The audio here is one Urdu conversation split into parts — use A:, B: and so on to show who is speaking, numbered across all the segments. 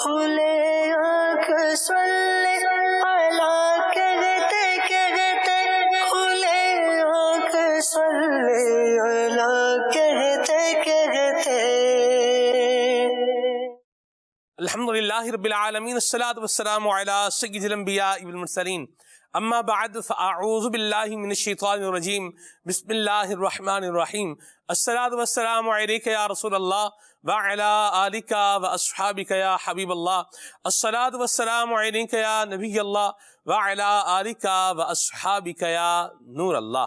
A: کھلے آنکھ صلی علی کہتے کہتے، کھلے آنکھ صلی علی کہتے کہتے۔
B: الحمدللہ رب العالمین، الصلاۃ والسلام علی سید الانبیاء والمرسلین، اما بعد فاعوذ باللہ من الشیطان الرجیم، بسم اللہ الرحمن الرحیم۔ الصلاۃ والسلام علیک یا رسول اللہ وعلی آلک واصحابک یا حبیب اللہ۔ الصلاۃ والسلام علیک یا نبی اللہ وعلی آلک واصحابک یا نور اللہ۔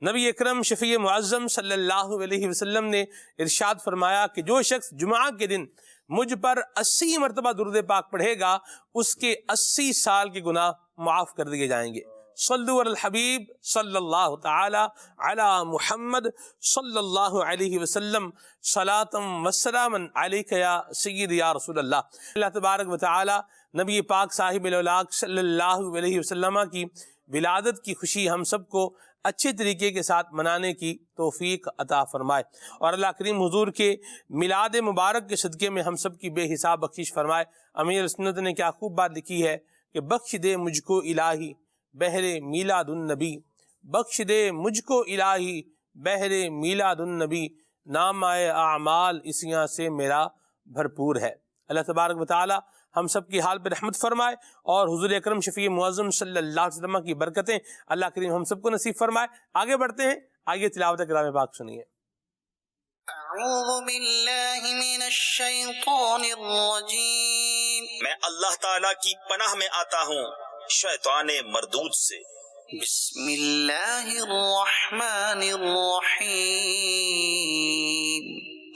B: نبی اکرم شفیع معظم صلی اللہ علیہ وسلم نے ارشاد فرمایا کہ جو شخص جمعہ کے دن مجھ پر 80 مرتبہ درود پاک پڑھے گا، اس کے 80 سال کے گناہ معاف کر دیے جائیں گے۔ صلو علی الحبیب صلی اللہ تعالی علی محمد صلی اللہ علیہ وسلم، صلاۃ و سلاما علیک یا سید یا رسول اللہ۔ اللہ تبارک و تعالی نبی پاک صاحب الاولاق صلی اللہ علیہ وسلم کی ولادت کی خوشی ہم سب کو اچھے طریقے کے ساتھ منانے کی توفیق عطا فرمائے، اور اللہ کریم حضور کے میلاد مبارک کے صدقے میں ہم سب کی بے حساب بخشش فرمائے۔ امیر سنت نے کیا خوب بات لکھی ہے کہ بخش دے مجھ کو الہی بہر میلاد النبی، بخش دے مجھ کو الہی بہر میلاد النبی، نام آئے اعمال اسیاں سے میرا بھرپور ہے۔ اللہ تبارک و تعالی ہم سب کی حال پہ رحمت فرمائے، اور حضور اکرم شفیع معظم صلی اللہ علیہ وسلم کی برکتیں اللہ کریم ہم سب کو نصیب فرمائے۔ آگے بڑھتے ہیں، آگے تلاوت کلام پاک سنیے۔
A: اعوذ باللہ من الشیطان الرجیم،
C: میں اللہ تعالیٰ کی پناہ میں آتا ہوں شیطان مردود سے۔
A: بسم اللہ الرحمن الرحیم،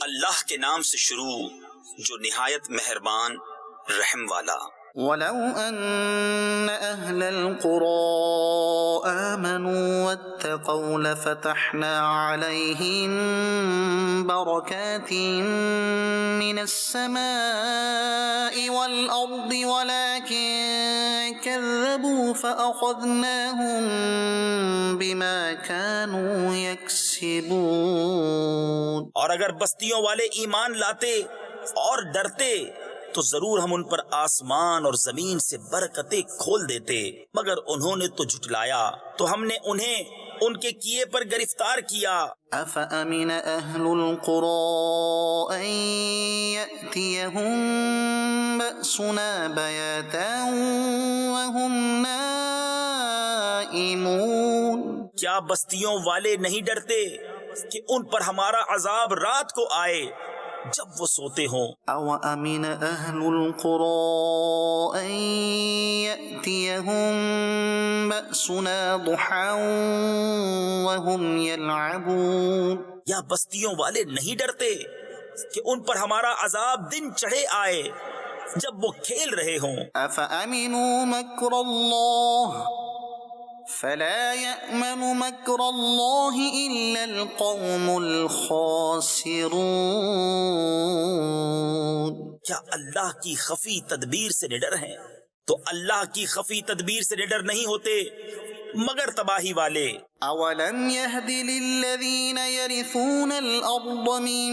C: اللہ کے نام سے شروع جو نہایت مہربان رحم والا۔
A: وَلَوْ أَنَّ أَهْلَ الْقُرَىٰ آمَنُوا وَاتَّقَوْا لَفَتَحْنَا عَلَيْهِم بَرَكَاتٍ مِّنَ السَّمَاءِ وَالْأَرْضِ وَلَٰكِن كَذَّبُوا فَأَخَذْنَاهُم بِمَا كَانُوا يَكْسِبُونَ۔
C: اور اگر بستیوں والے ایمان لاتے اور ڈرتے تو ضرور ہم ان پر آسمان اور زمین سے برکتیں کھول دیتے، مگر انہوں نے تو جھٹلایا تو ہم نے انہیں ان کے کیے پر گرفتار کیا۔
A: أَفَأَمِنَ أَهْلُ الْقُرَىٰ أَن يَأْتِيَهُم بَأْسُنَا بَيَاتًا وَهُمْ نَائِمُونَ۔
C: کیا بستیوں والے نہیں ڈرتے کہ ان پر ہمارا عذاب رات کو آئے جب وہ سوتے ہوں؟
A: أَوَأَمِنَ أَهْلُ الْقُرَىٰ أَن يَأْتِيَهُم بَأْسُنَا ضُحًى وَهُمْ يَلْعَبُونَ۔
C: یا بستیوں والے نہیں ڈرتے کہ ان پر ہمارا عذاب دن چڑھے آئے جب وہ کھیل رہے ہوں؟
A: أَفَأَمِنُوا مَكْرَ اللَّهِ فَلَا يَأْمَنُ مَكْرَ اللَّهِ إِلَّا الْقَوْمُ الْخَاسِرُونَ۔
C: کیا اللہ کی خفی تدبیر سے نڈر ہیں؟ تو اللہ کی خفی تدبیر سے نڈر نہیں ہوتے مگر تباہی والے۔
A: أَوَلَمْ يَهْدِ لِلَّذِينَ يَرِثُونَ الْأَرْضَ مِن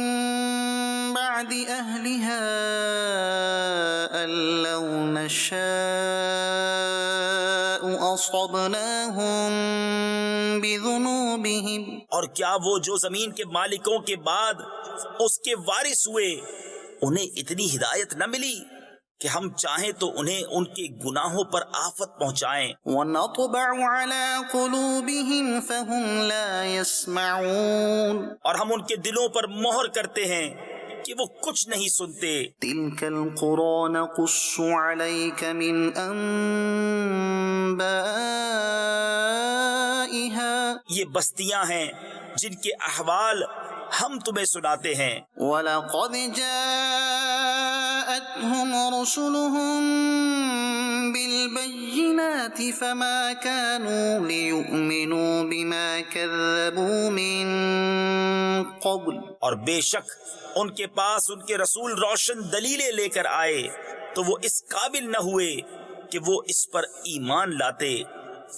A: بَعْدِ أَهْلِهَا أَن لَّوْ نَشَاءُ أَصَبْنَاهُم بِذُنُوبِهِمْ۔
C: اور کیا وہ جو زمین کے مالکوں کے بعد اس کے وارث ہوئے، انہیں اتنی ہدایت نہ ملی کہ ہم چاہیں تو انہیں ان کے گناہوں پر آفت پہنچائیں؟
A: وَنَطْبَعُ عَلَىٰ قُلُوبِهِمْ فَهُمْ لَا يَسْمَعُونَ۔
C: اور ہم ان کے دلوں پر مہر کرتے ہیں کہ وہ کچھ نہیں سنتے۔
A: تِلْكَ الْقُرَىٰ نَقُصُّ عَلَيْكَ مِنْ أَنبَائِهَا،
C: یہ بستیاں ہیں جن کے احوال ہم تمہیں سناتے ہیں۔
A: وَلَقَدْ جَاءَتْهُمْ رُسُلُهُم بِالْبَيِّنَاتِ فَمَا كَانُوا لِيُؤْمِنُوا بِمَا كَذَّبُوا مِن قَبْلُ۔
C: اور بے شک ان کے پاس ان کے رسول روشن دلیلیں لے کر آئے تو وہ اس قابل نہ ہوئے کہ وہ اس پر ایمان لاتے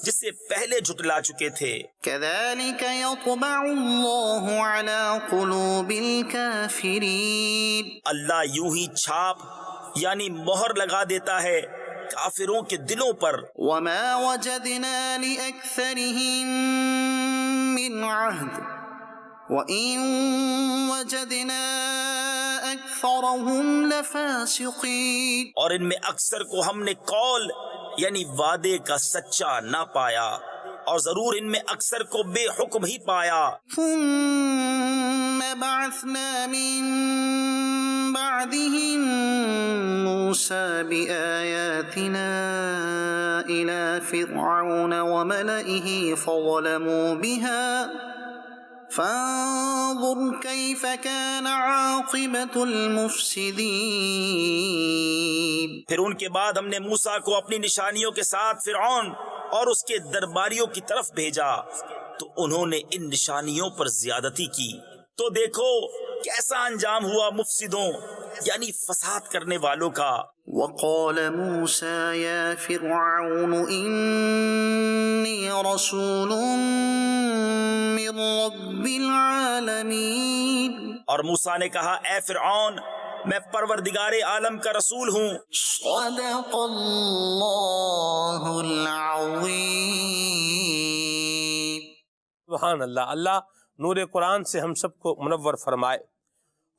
C: جس سے پہلے جھٹلا چکے تھے۔
A: كَذَلِكَ يَطْبَعُ اللَّهُ عَلَىٰ قُلُوبِ الْكَافِرِينَ۔
C: اللہ یوں ہی چھاپ یعنی مہر لگا دیتا ہے کافروں کے دلوں پر.
A: وما وجدنا لأكثرهم من عهد وإن وجدنا أكثرهم لفاسقين.
C: اور ان میں اکثر کو ہم نے قول یعنی وعدے کا سچا نہ پایا، اور ضرور ان میں اکثر کو بے حکم ہی پایا.
A: ثم بعثنا من بعدهم موسى بآياتنا إلى فرعون وملئه فظلموا بها فانظر كيف كان عاقبة المفسدين.
C: پھر ان کے بعد ہم نے موسیٰ کو اپنی نشانیوں کے ساتھ فرعون اور اس کے درباریوں کی طرف بھیجا، تو انہوں نے ان نشانیوں پر زیادتی کی، تو دیکھو کیسا انجام ہوا مفسدوں یعنی فساد کرنے والوں کا.
A: وقال موسى يا فرعون إني رسول من رب العالمين.
C: اور موسیٰ نے کہا اے فرعون میں پروردگار عالم کا رسول ہوں.
A: صدق اللہ العظیم.
B: سبحان اللہ. اللہ نور قرآن سے ہم سب کو منور فرمائے.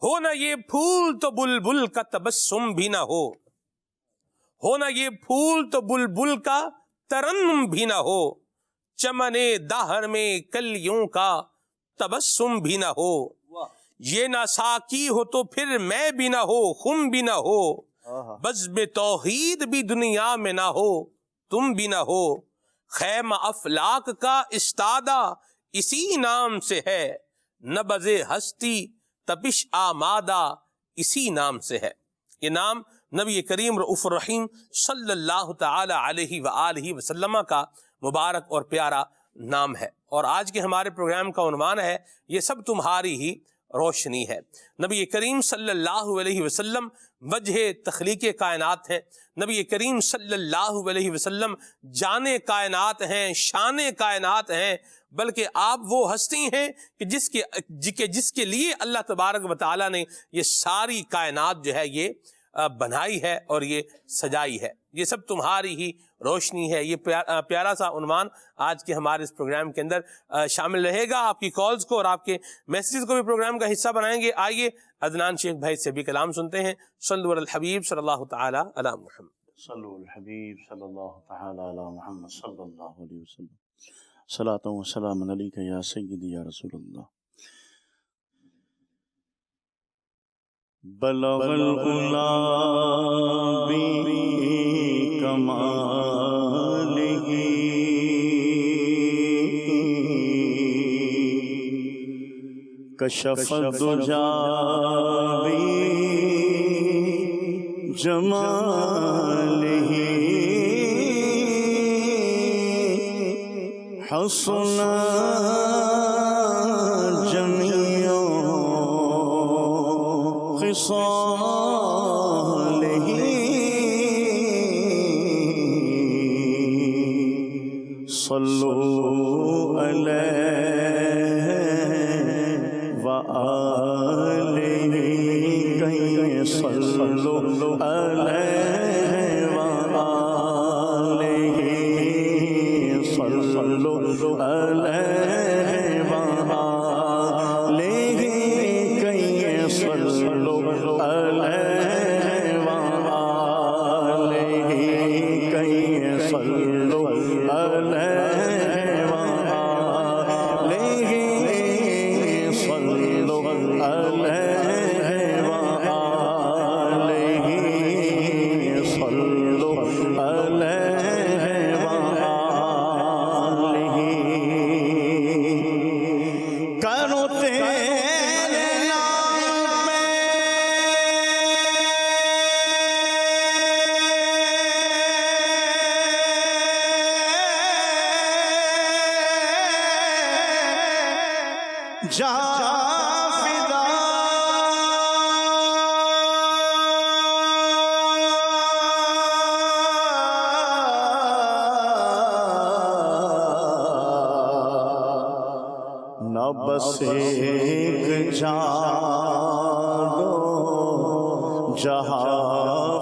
B: ہو نہ یہ پھول تو بلبل کا تبسم بھی نہ ہو نہ یہ پھول تو بلبل کا ترنم بھی نہ ہو، چمنے دہر میں کلیوں کا تبسم بھی نہ ہو. یہ نہ ساکی ہو تو پھر میں بھی نہ ہو، خم بھی نہ ہو، بزم توحید بھی دنیا میں نہ ہو، تم بھی نہ ہو. خیمہ افلاک کا استادہ اسی نام سے ہے، نبض ہستی تپش آمادہ اسی نام سے ہے. یہ نام نبی کریم رؤوف الرحیم صلی اللہ تعالی علیہ وآلہ وسلم کا مبارک اور پیارا نام ہے. اور آج کے ہمارے پروگرام کا عنوان ہے یہ سب تمہاری ہی روشنی ہے. نبی کریم صلی اللہ علیہ وسلم وجہ تخلیق کائنات ہیں. نبی کریم صلی اللہ علیہ وسلم جان کائنات ہیں، شان کائنات ہیں، بلکہ آپ وہ ہستی ہیں کہ جس کے لیے اللہ تبارک و تعالیٰ نے یہ ساری کائنات جو ہے یہ بنائی ہے اور یہ سجائی ہے. یہ سب تمہاری ہی روشنی ہے. یہ پیارا سا عنوان آج کے ہمارے اس پروگرام کے اندر شامل رہے گا. آپ کی کالز کو اور آپ کے میسیجز کو بھی پروگرام کا حصہ بنائیں گے. آئیے عدنان شیخ بھائی سے بھی کلام سنتے ہیں. صلو علی الحبیب صلی اللہ تعالی علی محمد.
D: صلو علی الحبیب صلی اللہ تعالی علی محمد صلی اللہ علیہ وسلم. صلاۃ و سلام علیک یا سیدی یا رسول اللہ. بلغ العلا بکمالہ کشف الدجا بجمالہ حسن جمیع خصالہ صلو علیہ وآلہ کئی صلو علیہ وآلہ صلو علیہ وآلہ کئی صلو علیہ وآلہ کئی صلو علیہ وآلہ صلو علیہ وآلہ صلو علیہ وآلہ. کرو تیرے نام پہ جا فدا نہ بس ایک جان دو جہاں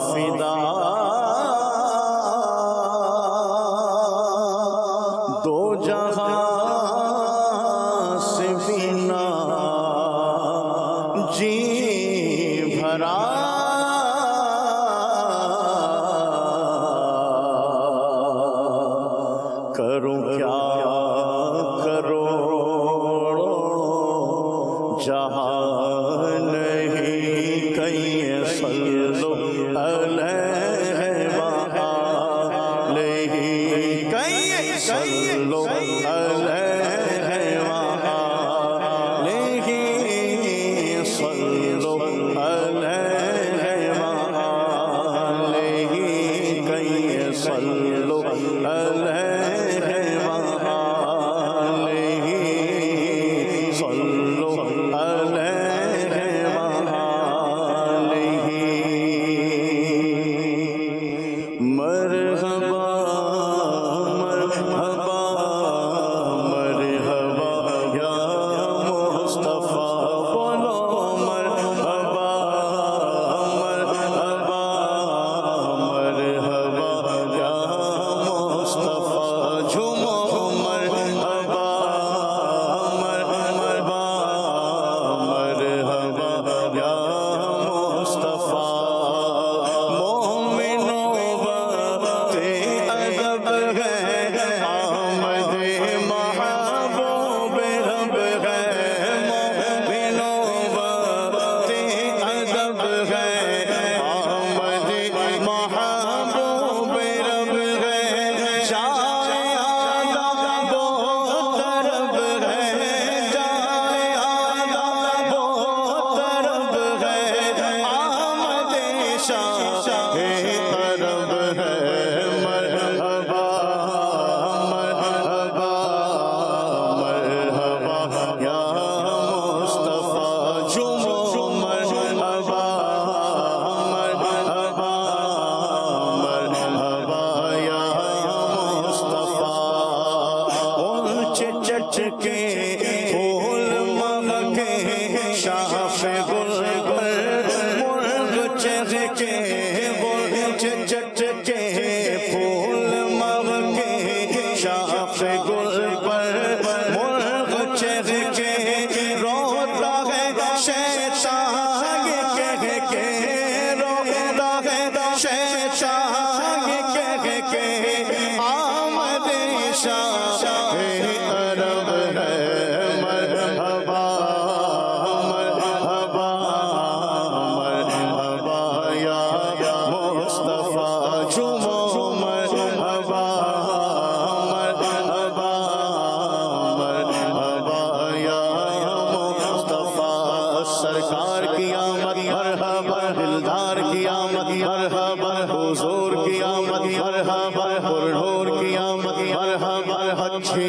D: جہاں نہیں کہیں صلو علیہ وآلہ کہیں صلو علیہ وآلہ صلو علیہ وآلہ کہیں صلو علیہ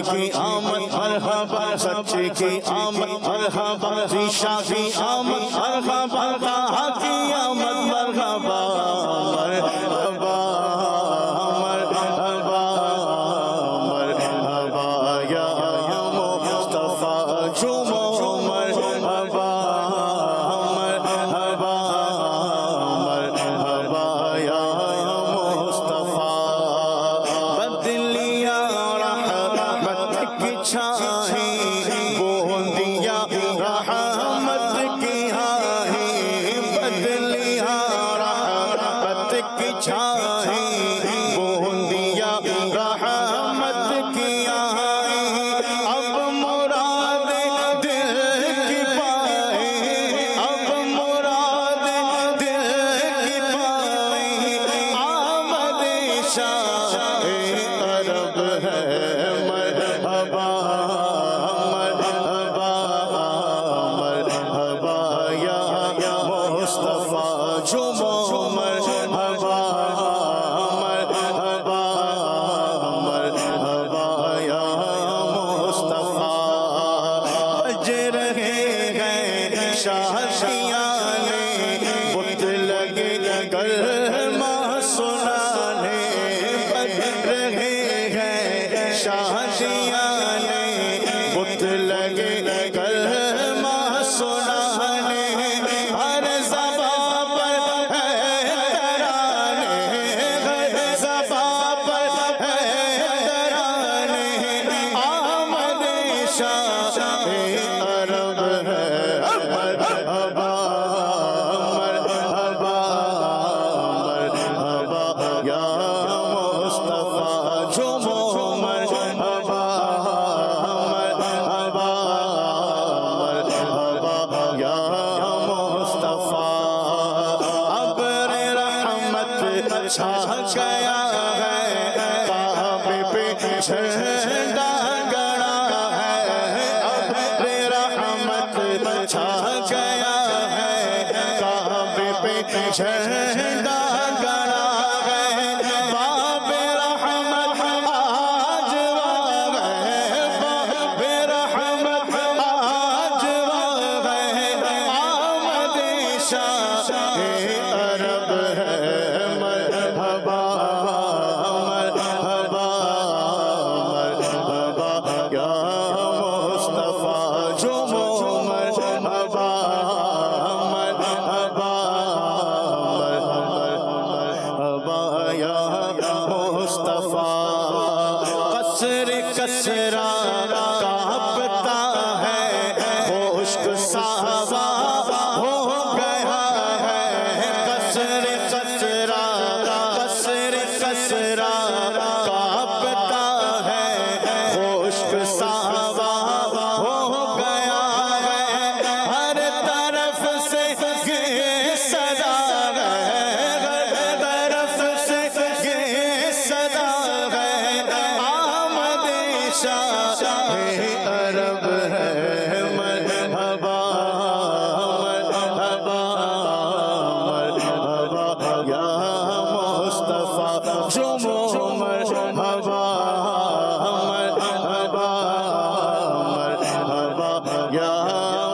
D: کی آمد مرحبا، سچے کی آمد مرحبا، ریشہ کی آمد مرحبا، طٰہٰ کی آمد مرحبا مرحبا مرحبا مرحبا یا مصطفیٰ جھومو مرحبا مرحبا مرحبا یا مصطفیٰ بدلیاں چھائی بوندیا رحمت کی آئی بدلیاں رحمت کی چھائی بوندیا رحمت کی آئی اب مراد دل کی پائی اب مراد دل کی پائی آمد شاہ عرب ہے مرحبا مرحبا مرحبا یا مصطفیٰ جھومو مرحبا مرحبا
E: چھا گیا ہے کعبے پہ جھنڈا گڑا ہے اب رحمت چھا گیا ہے کعبے پہ جھنڈا گڑا ہے باب رحمت آج واہ ہے باب رحمت آج واہ ہے آمد شاہ عرب ہے مرحبا مرحبا مرحبا یا مصطفیٰ جمو مرحبا مرحبا مرحبا یا مصطفیٰ قصر کسرا کانپتا ہے خشک ساوا ہو گیا ہے قصر کسرا کانپتا ہے خشک ساوا ہو گیا ہے ہر طرف سے یہ صدا ہے ہر طرف سے یہ صدا ہے آمد شاہ عرب ہے مرحبا مرحبا مرحبا یا مصطفیٰ جمو مرحبا مرحبا مرحبا یا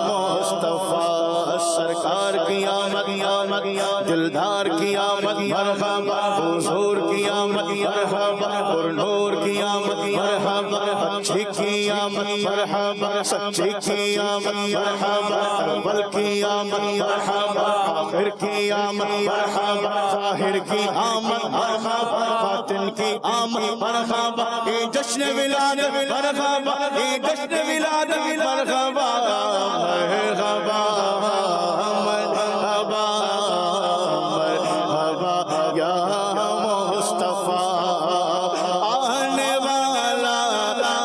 E: مصطفیٰ سرکار کی آمد دلدار کی آمد مرحبا حضور کی آمد مرحبا پر نور کی آمد مرحبا اچھی کی آمد مرحبا سچی کی آمد مرحبا اول کی آمد مرحبا آخر کی آمد مرحبا ظاہر کی آمد مرحبا باطن کی آمد مرحبا یہ جشن ولادت مرحبا یہ جشن ولادت مرحبا مرحبا مرحبا مرحبا یا مصطفیٰ آنے والا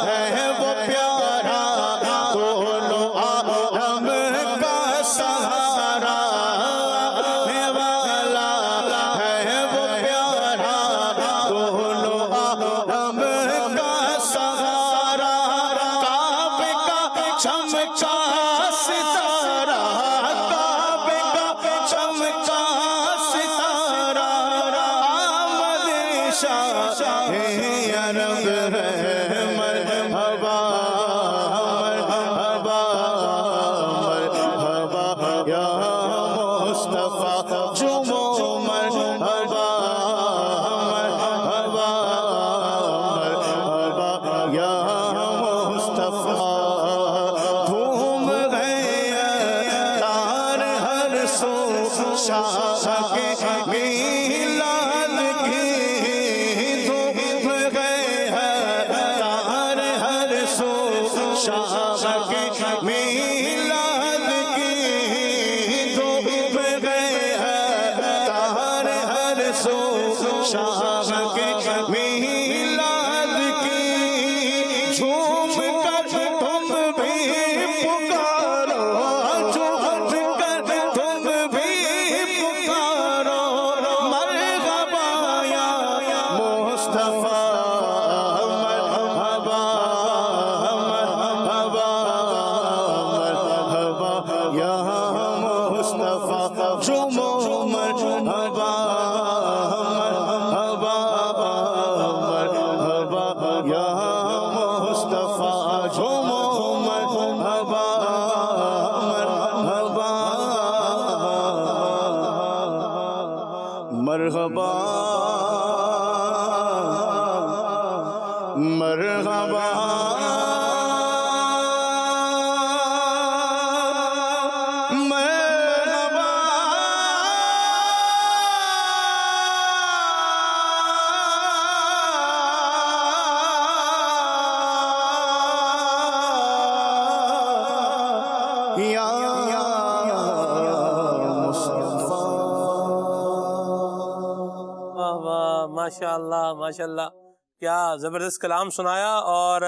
E: ہے وہ پیارا دونوں عالم کا سہارا آنے والا ہے وہ پیارا دونوں عالم کا سہارا کعبے کا چمکا ستارہ کعبے کا چمکا ستارہ آمد شاہ عرب ہے مرحبا مرحبا مرحبا یا مصطفیٰ جمو مرحبا مرحبا مرحبا یا مصطفیٰ دھوم گئے تار ہر سو شاہ کے میلاد کی دھوم گئے تار ہر سو شاہ کے میلاد کی دھوم گئے تار ہر سو شاہ کے میلاد کی جھوم کر تم بھی پکارو جھوم کر تم بھی پکارو مرحبا یا مصطفیٰ مرحبا مرحبا مرحبا یا مصطفیٰ جمو مرحبا مرحبا مرحبا یا مصطفیٰ جمو مرحبا مرحبا مرحبا مرحبا
B: ماشاءاللہ ماشاءاللہ، کیا زبردست کلام سنایا. اور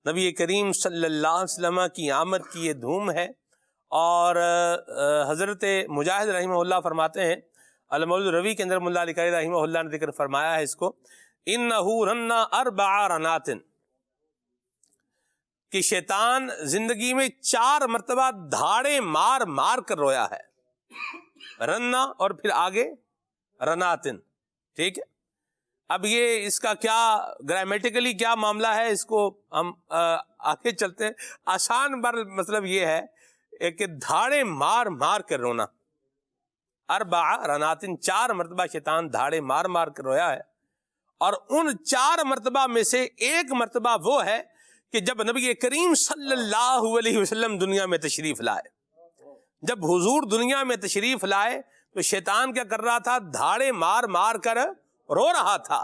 B: نبی کریم صلی اللہ علیہ وسلم کی آمد کی یہ دھوم ہے. اور حضرت مجاہد رحمہ اللہ فرماتے ہیں المولد الروی کے اندر ملا علی قاری رحمہ اللہ نے ذکر فرمایا ہے اس کو، انہو رنا 4 رنات، کہ شیطان زندگی میں 4 مرتبہ دھاڑے مار مار کر رویا ہے، رنا اور پھر آگے رناتن، ٹھیک ہے۔ اب یہ اس کا کیا گرامیٹیکلی کیا معاملہ ہے، اس کو ہم آگے چلتے ہیں۔ آسان بر مطلب یہ ہے کہ دھاڑے مار مار کر رونا، 4 رناتن، 4 مرتبہ شیطان دھاڑے مار مار کر رویا ہے، اور ان 4 مرتبہ میں سے ایک مرتبہ وہ ہے کہ جب نبی کریم صلی اللہ علیہ وسلم دنیا میں تشریف لائے۔ جب حضور دنیا میں تشریف لائے تو شیطان کیا کر رہا تھا؟ دھاڑے مار مار کر رو رہا تھا،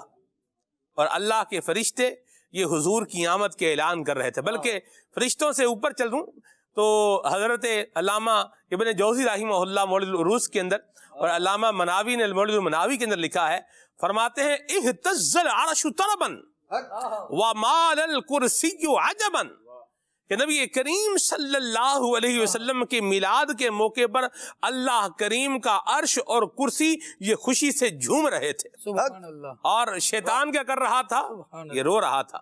B: اور اللہ کے فرشتے یہ حضور کی آمد کے اعلان کر رہے تھے۔ بلکہ فرشتوں سے اوپر چلوں تو حضرت علامہ ابن جوزی رحمہ اللہ مولد العروس کے اندر، اور علامہ مناوی نے مولد المناوی کے اندر لکھا ہے، فرماتے ہیں اہتز العرش طربا ومال الکرسی عجبا، کہ نبی کریم صلی اللہ علیہ وسلم کے میلاد کے موقع پر اللہ کریم کا عرش اور کرسی یہ خوشی سے جھوم رہے تھے،
F: سبحان اللہ،
B: اور شیطان کیا کر رہا تھا؟ یہ رو رہا تھا۔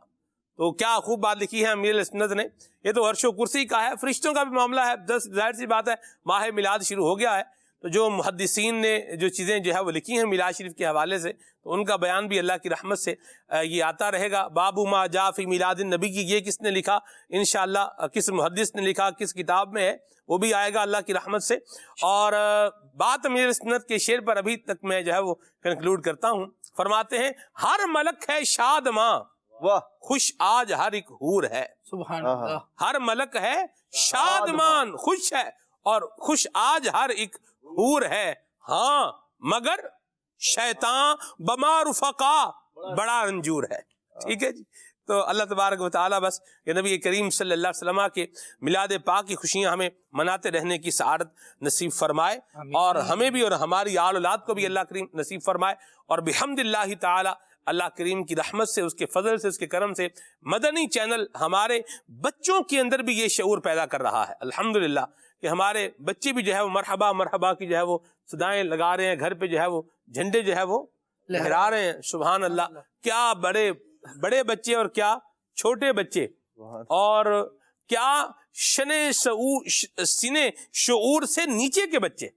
B: تو کیا خوب بات لکھی ہے امیر سنت نے۔ یہ تو عرش و کرسی کا ہے، فرشتوں کا بھی معاملہ ہے۔ ظاہر سی بات ہے ماہ میلاد شروع ہو گیا ہے، تو جو محدثین نے جو چیزیں جو ہے وہ لکھی ہیں میلاد شریف کے حوالے سے، تو ان کا بیان بھی اللہ کی رحمت سے یہ آتا رہے گا۔ بابو ما جا فی میلاد النبی کی، یہ کس نے لکھا انشاءاللہ، کس محدث نے لکھا، کس کتاب میں ہے، وہ بھی آئے گا اللہ کی رحمت سے۔ اور بات امیر سنت کے شعر پر ابھی تک میں جو ہے وہ کنکلوڈ کرتا ہوں۔ فرماتے ہیں ہر ملک ہے شاد ماں، خوش آج ہر ایک حور ہے۔
F: سبحان اللہ،
B: ہر ملک ہے شادمان، خوش ہے، اور خوش آج ہر ایک حور ہے، ہاں مگر شیطان بما رفقا بڑا رنجور ہے۔ ٹھیک ہے جی۔ تو اللہ تبارک و تعالیٰ بس کہ نبی کریم صلی اللہ علیہ وسلم کے میلاد پاک کی خوشیاں ہمیں مناتے رہنے کی سعادت نصیب فرمائے، اور ہمیں بھی اور ہماری آل اولاد کو بھی اللہ کریم نصیب فرمائے، اور بحمد اللہ تعالیٰ اللہ کریم کی رحمت سے، اس کے فضل سے، اس کے کرم سے مدنی چینل ہمارے بچوں کے اندر بھی یہ شعور پیدا کر رہا ہے الحمدللہ، کہ ہمارے بچے بھی جو ہے وہ مرحبا مرحبا کی جو ہے وہ صدائیں لگا رہے ہیں، گھر پہ جو ہے وہ جھنڈے جو ہے وہ لہرا رہے ہیں۔ سبحان اللہ، کیا بڑے بچے اور کیا چھوٹے بچے، اور کیا سینے شعور سے نیچے کے بچے۔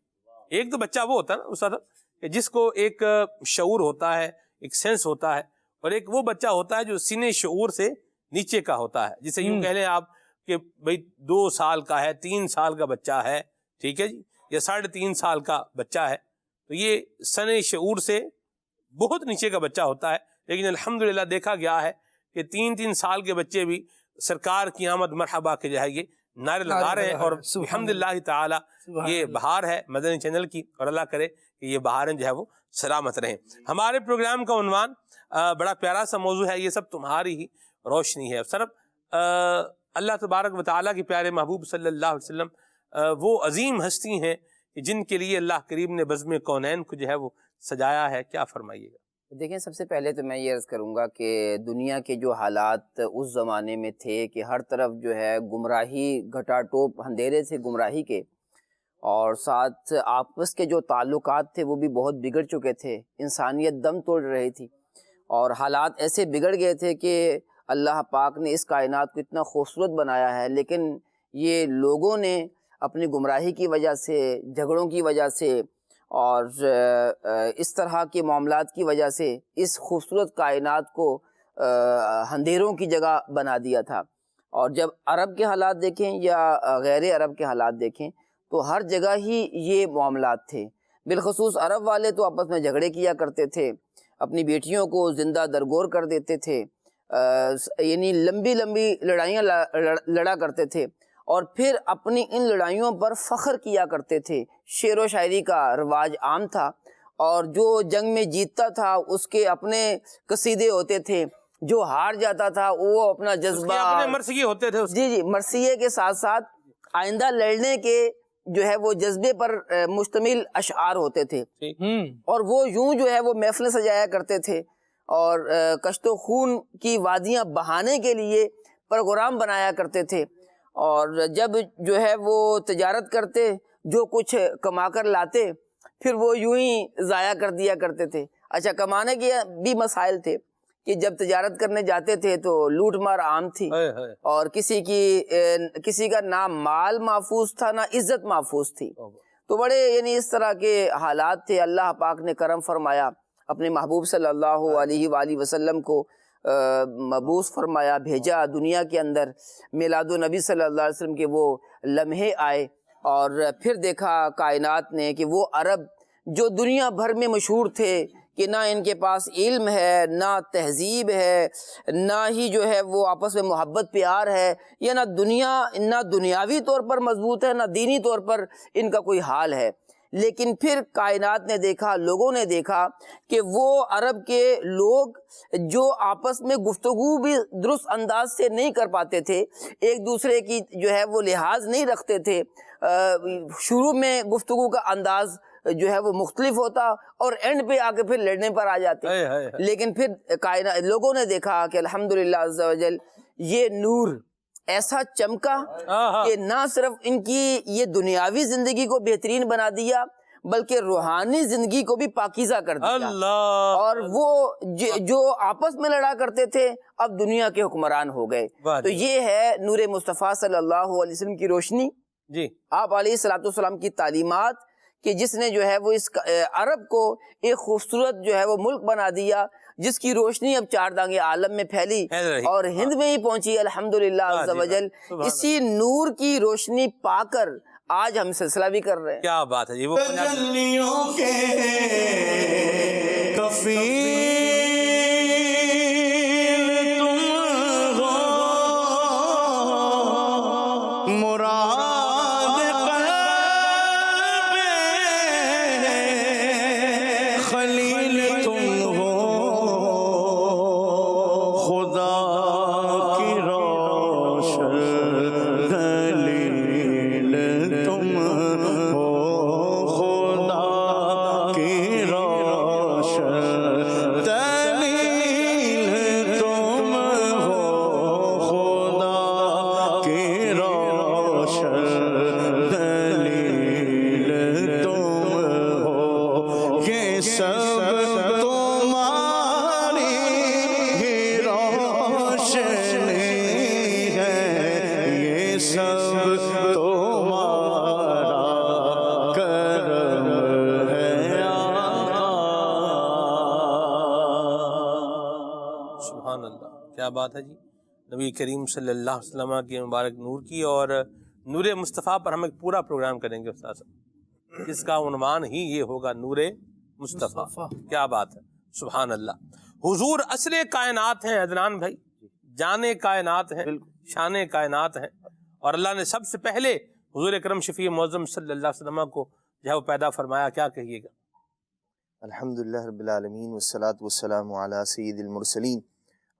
B: ایک تو بچہ وہ ہوتا ہے نا استاد کہ جس کو ایک شعور ہوتا ہے، ایک سینس ہوتا ہے، اور ایک وہ بچہ ہوتا ہے جو سینے شعور سے نیچے کا ہوتا ہے، جسے یوں کہہ لیں آپ کہ بھئی 2 سال کا ہے، 3 سال کا بچہ ہے، ٹھیک ہے جی، یا 3.5 سال کا بچہ ہے، تو یہ سن شعور سے بہت نیچے کا بچہ ہوتا ہے۔ لیکن الحمدللہ دیکھا گیا ہے کہ 3 سال کے بچے بھی سرکار کی آمد مرحبا کے جو ہے یہ نعرے لگا رہے ہیں، اور الحمدللہ تعالی یہ بہار ہے مدنی چینل کی، اور اللہ کرے کہ یہ بہاریں جو ہے وہ سلامت رہیں۔ ہمارے پروگرام کا عنوان بڑا پیارا سا موضوع ہے، یہ سب تمہاری ہی روشنی ہے۔ صرف اللہ تبارک و تعالیٰ کے پیارے محبوب صلی اللہ علیہ وسلم وہ عظیم ہستی ہیں کہ جن کے لیے اللہ کریم نے بزم کونین کو جو ہے وہ سجایا ہے۔ کیا فرمائیے گا؟
G: دیکھیں، سب سے پہلے تو میں یہ عرض کروں گا کہ دنیا کے جو حالات اس زمانے میں تھے کہ ہر طرف جو ہے گمراہی، گھٹا ٹوپ اندھیرے سے گمراہی کے، اور ساتھ آپس کے جو تعلقات تھے وہ بھی بہت بگڑ چکے تھے، انسانیت دم توڑ رہی تھی، اور حالات ایسے بگڑ گئے تھے کہ اللہ پاک نے اس کائنات کو اتنا خوبصورت بنایا ہے، لیکن یہ لوگوں نے اپنی گمراہی کی وجہ سے، جھگڑوں کی وجہ سے، اور اس طرح کے معاملات کی وجہ سے اس خوبصورت کائنات کو اندھیروں کی جگہ بنا دیا تھا۔ اور جب عرب کے حالات دیکھیں یا غیر عرب کے حالات دیکھیں تو ہر جگہ ہی یہ معاملات تھے۔ بالخصوص عرب والے تو آپس میں جھگڑے کیا کرتے تھے، اپنی بیٹیوں کو زندہ درگور کر دیتے تھے، یعنی لمبی لمبی لڑائیاں لڑا کرتے تھے، اور پھر اپنی ان لڑائیوں پر فخر کیا کرتے تھے۔ شعر و شاعری کا رواج عام تھا، اور جو جنگ میں جیتتا تھا اس کے اپنے قصیدے ہوتے تھے، جو ہار جاتا تھا وہ اپنا جذبہ،
B: اپنے مرثیے ہوتے تھے،
G: جی مرثیے کے ساتھ ساتھ آئندہ لڑنے کے جو ہے وہ جذبے پر مشتمل اشعار ہوتے تھے، اور وہ یوں جو ہے وہ محفلیں سجایا کرتے تھے، اور کشت و خون کی وادیاں بہانے کے لیے پروگرام بنایا کرتے تھے، اور جب جو ہے وہ تجارت کرتے، جو کچھ کما کر لاتے، پھر وہ یوں ہی ضائع کر دیا کرتے تھے۔ اچھا، کمانے کے بھی مسائل تھے کہ جب تجارت کرنے جاتے تھے تو لوٹ مار عام تھی، اور کسی کا نہ مال محفوظ تھا نہ عزت محفوظ تھی، تو بڑے یعنی اس طرح کے حالات تھے۔ اللہ پاک نے کرم فرمایا، اپنے محبوب صلی اللہ علیہ وآلہ وسلم کو مبعوث فرمایا، بھیجا دنیا کے اندر، میلاد النبی صلی اللہ علیہ وسلم کے وہ لمحے آئے، اور پھر دیکھا کائنات نے کہ وہ عرب جو دنیا بھر میں مشہور تھے کہ نہ ان کے پاس علم ہے، نہ تہذیب ہے، نہ ہی جو ہے وہ آپس میں محبت پیار ہے، یا نہ دنیاوی طور پر مضبوط ہے، نہ دینی طور پر ان کا کوئی حال ہے۔ لیکن پھر کائنات نے دیکھا، لوگوں نے دیکھا کہ وہ عرب کے لوگ جو آپس میں گفتگو بھی درست انداز سے نہیں کر پاتے تھے، ایک دوسرے کی جو ہے وہ لحاظ نہیں رکھتے تھے، شروع میں گفتگو کا انداز جو ہے وہ مختلف ہوتا اور اینڈ پہ آ کے پھر لڑنے پر آ جاتے۔ لیکن پھر لوگوں نے دیکھا کہ الحمدللہ عز و جل یہ نور ایسا چمکا کہ نہ صرف ان کی یہ دنیاوی زندگی کو بہترین بنا دیا بلکہ روحانی زندگی کو بھی پاکیزہ کر دیا، اور وہ جو آپس میں لڑا کرتے تھے اب دنیا کے حکمران ہو گئے۔ تو یہ ہے نور مصطفیٰ صلی اللہ علیہ وسلم کی روشنی،
B: جی
G: آپ علیہ الصلوۃ والسلام کی تعلیمات، کہ جس نے جو ہے وہ اس عرب کو ایک خوبصورت جو ہے وہ ملک بنا دیا، جس کی روشنی اب چار دانگے عالم میں پھیلی اور ہند میں ہی پہنچی الحمدللہ عز و جل۔ اسی نور کی روشنی پا کر آج ہم سلسلہ بھی کر رہے ہیں۔
B: کیا بات ہے جی، وہ
E: تجلیوں کے کفیل تم ہو، مراد قلب خلیل تم ہو، خدا کی روشن دلیل تم ہو، خدا کی روشن دلیل تم ہو، خدا کی روشن دلیل تم ہو، یہ سب تمہاری ہی روشنی ہے، یہ سب تمہارا کرم ہے آقا۔
B: سبحان اللہ، کیا بات ہے جی، نبی کریم صلی اللہ علیہ وسلم کے مبارک نور کی اور نور مصطفیٰ پر ہم ایک پورا پروگرام کریں گے استاد صاحب، جس کا عنوان ہی یہ ہوگا نور مصطفیٰ۔ کیا بات ہے، سبحان اللہ۔ حضور اصل کائنات ہیں عدنان بھائی، جان کائنات ہیں، شان کائنات ہیں، اور اللہ نے سب سے پہلے حضور اکرم شفیع معظم صلی اللہ علیہ وسلم کو جو ہے وہ پیدا فرمایا۔ کیا کہیے گا؟
F: الحمدللہ رب العالمین والصلاة والسلام علی سید المرسلین،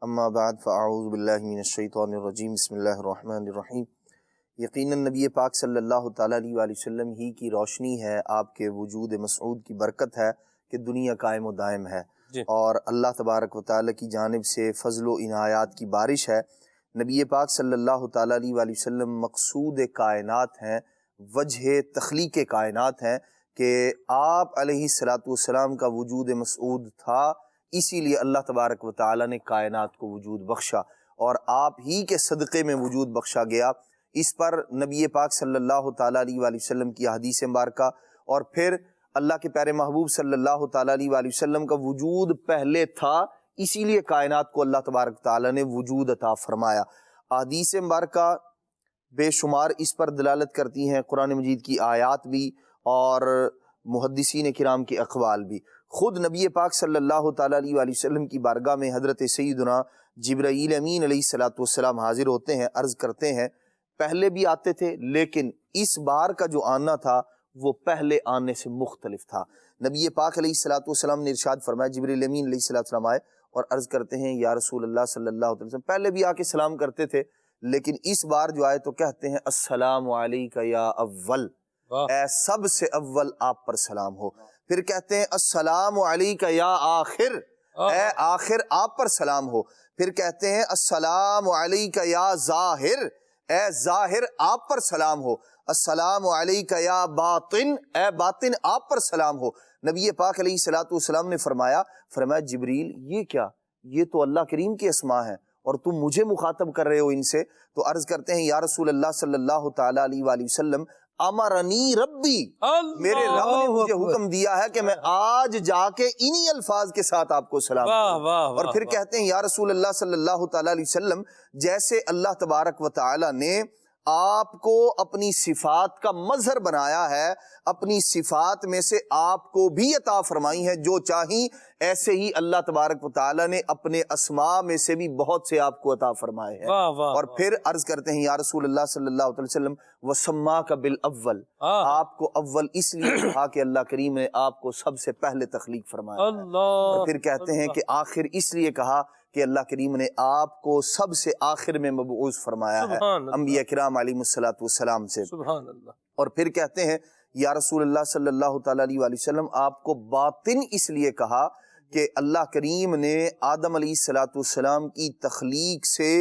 F: اما بعد فاعوذ باللہ من الشیطان الرجیم، بسم اللہ الرحمن الرحیم۔ یقیناً نبی پاک صلی اللہ تعالیٰ علیہ وآلہ وسلم ہی کی روشنی ہے، آپ کے وجود مسعود کی برکت ہے کہ دنیا قائم و دائم ہے، اور اللہ تبارک و تعالیٰ کی جانب سے فضل و عنایات کی بارش ہے۔ نبی پاک صلی اللہ تعالیٰ علیہ وآلہ وسلم مقصود کائنات ہیں، وجہ تخلیق کائنات ہیں، کہ آپ علیہ الصلوۃ والسلام کا وجود مسعود تھا، اسی لیے اللہ تبارک و تعالیٰ نے کائنات کو وجود بخشا، اور آپ ہی کے صدقے میں وجود بخشا گیا۔ اس پر نبی پاک صلی اللہ تعالیٰ علیہ وآلہ وسلم کی حدیث مبارکہ، اور پھر اللہ کے پیارے محبوب صلی اللہ تعالیٰ علیہ وآلہ وسلم کا وجود پہلے تھا، اسی لیے کائنات کو اللہ تبارک تعالیٰ نے وجود عطا فرمایا۔ حدیث مبارکہ بے شمار اس پر دلالت کرتی ہیں، قرآن مجید کی آیات بھی اور محدثین کرام کے اقوال بھی۔ خود نبی پاک صلی اللہ تعالیٰ علیہ وآلہ وسلم کی بارگاہ میں حضرت سیدنا جبرائیل امین علیہ الصلوۃ والسلام حاضر ہوتے ہیں، عرض کرتے ہیں، پہلے بھی آتے تھے لیکن اس بار کا جو آنا تھا وہ پہلے آنے سے مختلف تھا۔ نبی پاک علیہ الصلوۃ والسلام نے ارشاد فرمایا، جبرائیل امین علیہ الصلوۃ والسلام آئے اور عرض کرتے ہیں، یا رسول اللہ صلی اللہ علیہ وسلم، پہلے بھی آ کے سلام کرتے تھے لیکن اس بار جو آئے تو کہتے ہیں، السلام علیکہ یا اول، اے سب سے اول آپ پر سلام ہو۔ پھر کہتے ہیں، السلام علیکہ یا آخر، اے آخر آپ پر سلام ہو۔ پھر کہتے ہیں، السلام علیکہ یا ظاہر، اے ظاہر آپ پر سلام ہو۔ السلام علیکہ یا باطن، اے باطن آپ پر سلام ہو۔ نبی پاک علیہ الصلوۃ والسلام نے فرمایا جبریل یہ کیا، یہ تو اللہ کریم کی اسماء ہیں اور تم مجھے مخاطب کر رہے ہو ان سے؟ تو عرض کرتے ہیں یا رسول اللہ صلی اللہ تعالی علیہ وآلہ وسلم امرنی ربی، میرے رب نے مجھے حکم دیا ہے کہ میں آج جا کے انہی الفاظ کے ساتھ آپ کو سلام کروں۔ اور پھر کہتے ہیں یا رسول اللہ صلی اللہ تعالی علیہ وسلم جیسے اللہ تبارک و تعالی نے آپ کو اپنی صفات کا مظہر بنایا ہے، اپنی صفات میں سے آپ کو بھی عطا فرمائی ہے جو چاہیں، ایسے ہی اللہ تبارک و تعالی نے اپنے اسماء میں سے بھی بہت سے آپ کو عطا فرمائے ہیں۔ اور پھر عرض کرتے ہیں یا رسول اللہ صلی اللہ علیہ وسلم وَسَمَّاكَ بِالْأَوَّلِ، آپ کو اول اس لیے کہا کہ اللہ کریم نے آپ کو سب سے پہلے تخلیق فرمایا ہے۔ اور پھر کہتے ہیں کہ آخر اس لیے کہا کہ اللہ کریم نے آپ کو سب سے آخر میں مبعوث فرمایا ہے انبیاء کرام علیہ الصلوۃ والسلام سے۔ اور پھر کہتے ہیں یا رسول اللہ صلی اللہ تعالی علیہ وآلہ وسلم آپ کو باطن اس لیے کہا کہ اللہ کریم نے آدم علیہ الصلوۃ والسلام کی تخلیق سے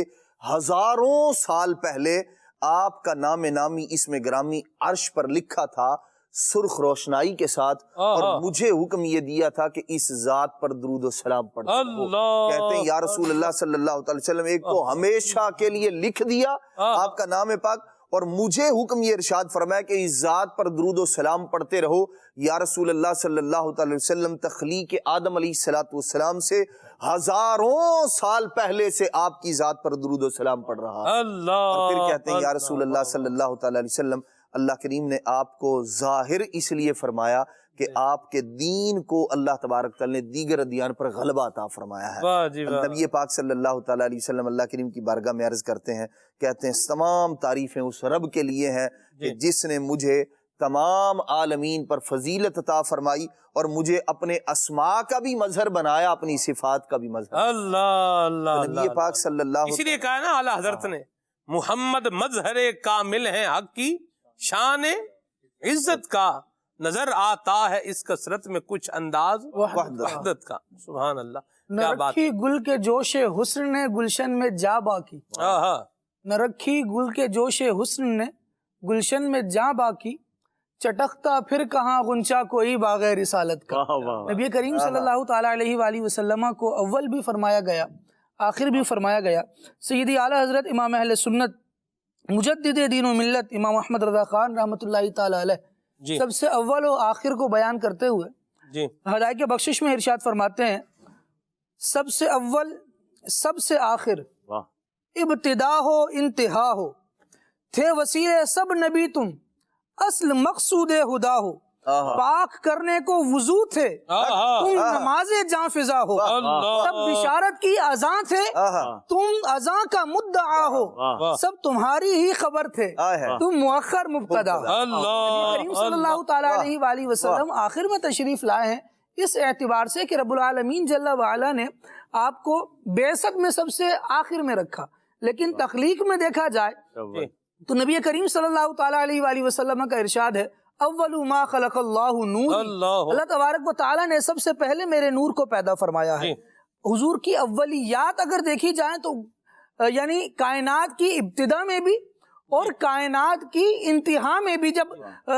F: ہزاروں سال پہلے آپ کا نام نامی اسم گرامی عرش پر لکھا تھا سرخ روشنائی کے ساتھ، اور مجھے حکم یہ دیا تھا کہ اس ذات پر درود و سلام پڑھتے ہو۔ کہتے ہیں یا رسول اللہ صلی اللہ علیہ وسلم ایک کو ہمیشہ کے لیے لکھ دیا آپ کا نام پاک، اور مجھے حکم یہ ارشاد فرمایا کہ اس ذات پر درود و سلام پڑھتے رہو۔ یا رسول اللہ صلی اللہ علیہ وسلم تخلیق آدم علیہ الصلوۃ والسلام سے ہزاروں سال پہلے سے آپ کی ذات پر درود و سلام پڑھ رہا۔ اور پھر کہتے ہیں یا رسول اللہ صلی اللہ تعالی علیہ وسلم اللہ کریم نے آپ کو ظاہر اس لیے فرمایا کہ آپ کے دین کو اللہ تبارک تعالی نے دیگر ادیان پر غلبہ عطا فرمایا ہے۔ نبی پاک صلی اللہ تعالی علیہ وسلم اللہ کریم کی بارگاہ میں عرض کرتے ہیں، کہتے ہیں تمام تعریفیں اس رب کے لیے ہیں کہ جس نے مجھے تمام عالمین پر فضیلت عطا فرمائی اور مجھے اپنے اسماء کا بھی مظہر بنایا، اپنی صفات کا بھی مظہر۔ نبی پاک صلی اللہ،
B: اسی لیے کہا نا اعلیٰ حضرت نے محمد مظہر کامل ہیں حق کی شان عزت کا، نظر آتا ہے اس کثرت میں کچھ انداز وحدت کا۔ سبحان اللہ،
H: نہ رکھی گل کے جوش حسن نے گلشن میں جا باقی، نہ رکھی گل کے جوش حسن نے گلشن میں جا باقی، چٹکتا پھر کہاں غنچہ کوئی باغ رسالت کا۔ نبی کریم صلی اللہ تعالی علیہ وآلہ وسلم کو اول بھی فرمایا گیا، آخر بھی فرمایا گیا۔ سیدی اعلیٰ حضرت امام اہل سنت مجدد دین و ملت امام احمد رضا خان رحمۃ اللہ تعالی علیہ سب سے اول و آخر کو بیان کرتے ہوئے ہدایت کے بخشش میں ارشاد فرماتے ہیں، سب سے اول سب سے آخر، ابتدا ہو انتہا ہو، تھے وسیلے سب نبی تم، اصل مقصود خدا ہو، پاک کرنے کو وضو تھے تم نماز جاں فضا ہو، سب بشارت کی اذاں تھے تم اذاں کا مدعا ہو، سب تمہاری ہی خبر تھے تم مؤخر مبتدا۔ کریم صلی اللہ تعالی علیہ وآلہ وسلم آخر میں تشریف لائے ہیں اس اعتبار سے کہ رب العالمین جل وعلا نے آپ کو بعثت میں سب سے آخر میں رکھا، لیکن تخلیق میں دیکھا جائے تو نبی کریم صلی اللہ تعالی علیہ وآلہ وسلم کا ارشاد ہے اول ما خلق اللہ نور، اللہ تبارک و تعالی نے سب سے پہلے میرے نور کو پیدا فرمایا ہے۔ حضور کی اولیات اگر دیکھی جائیں تو یعنی کائنات کی ابتدا میں بھی اور کائنات کی انتہا میں بھی، جب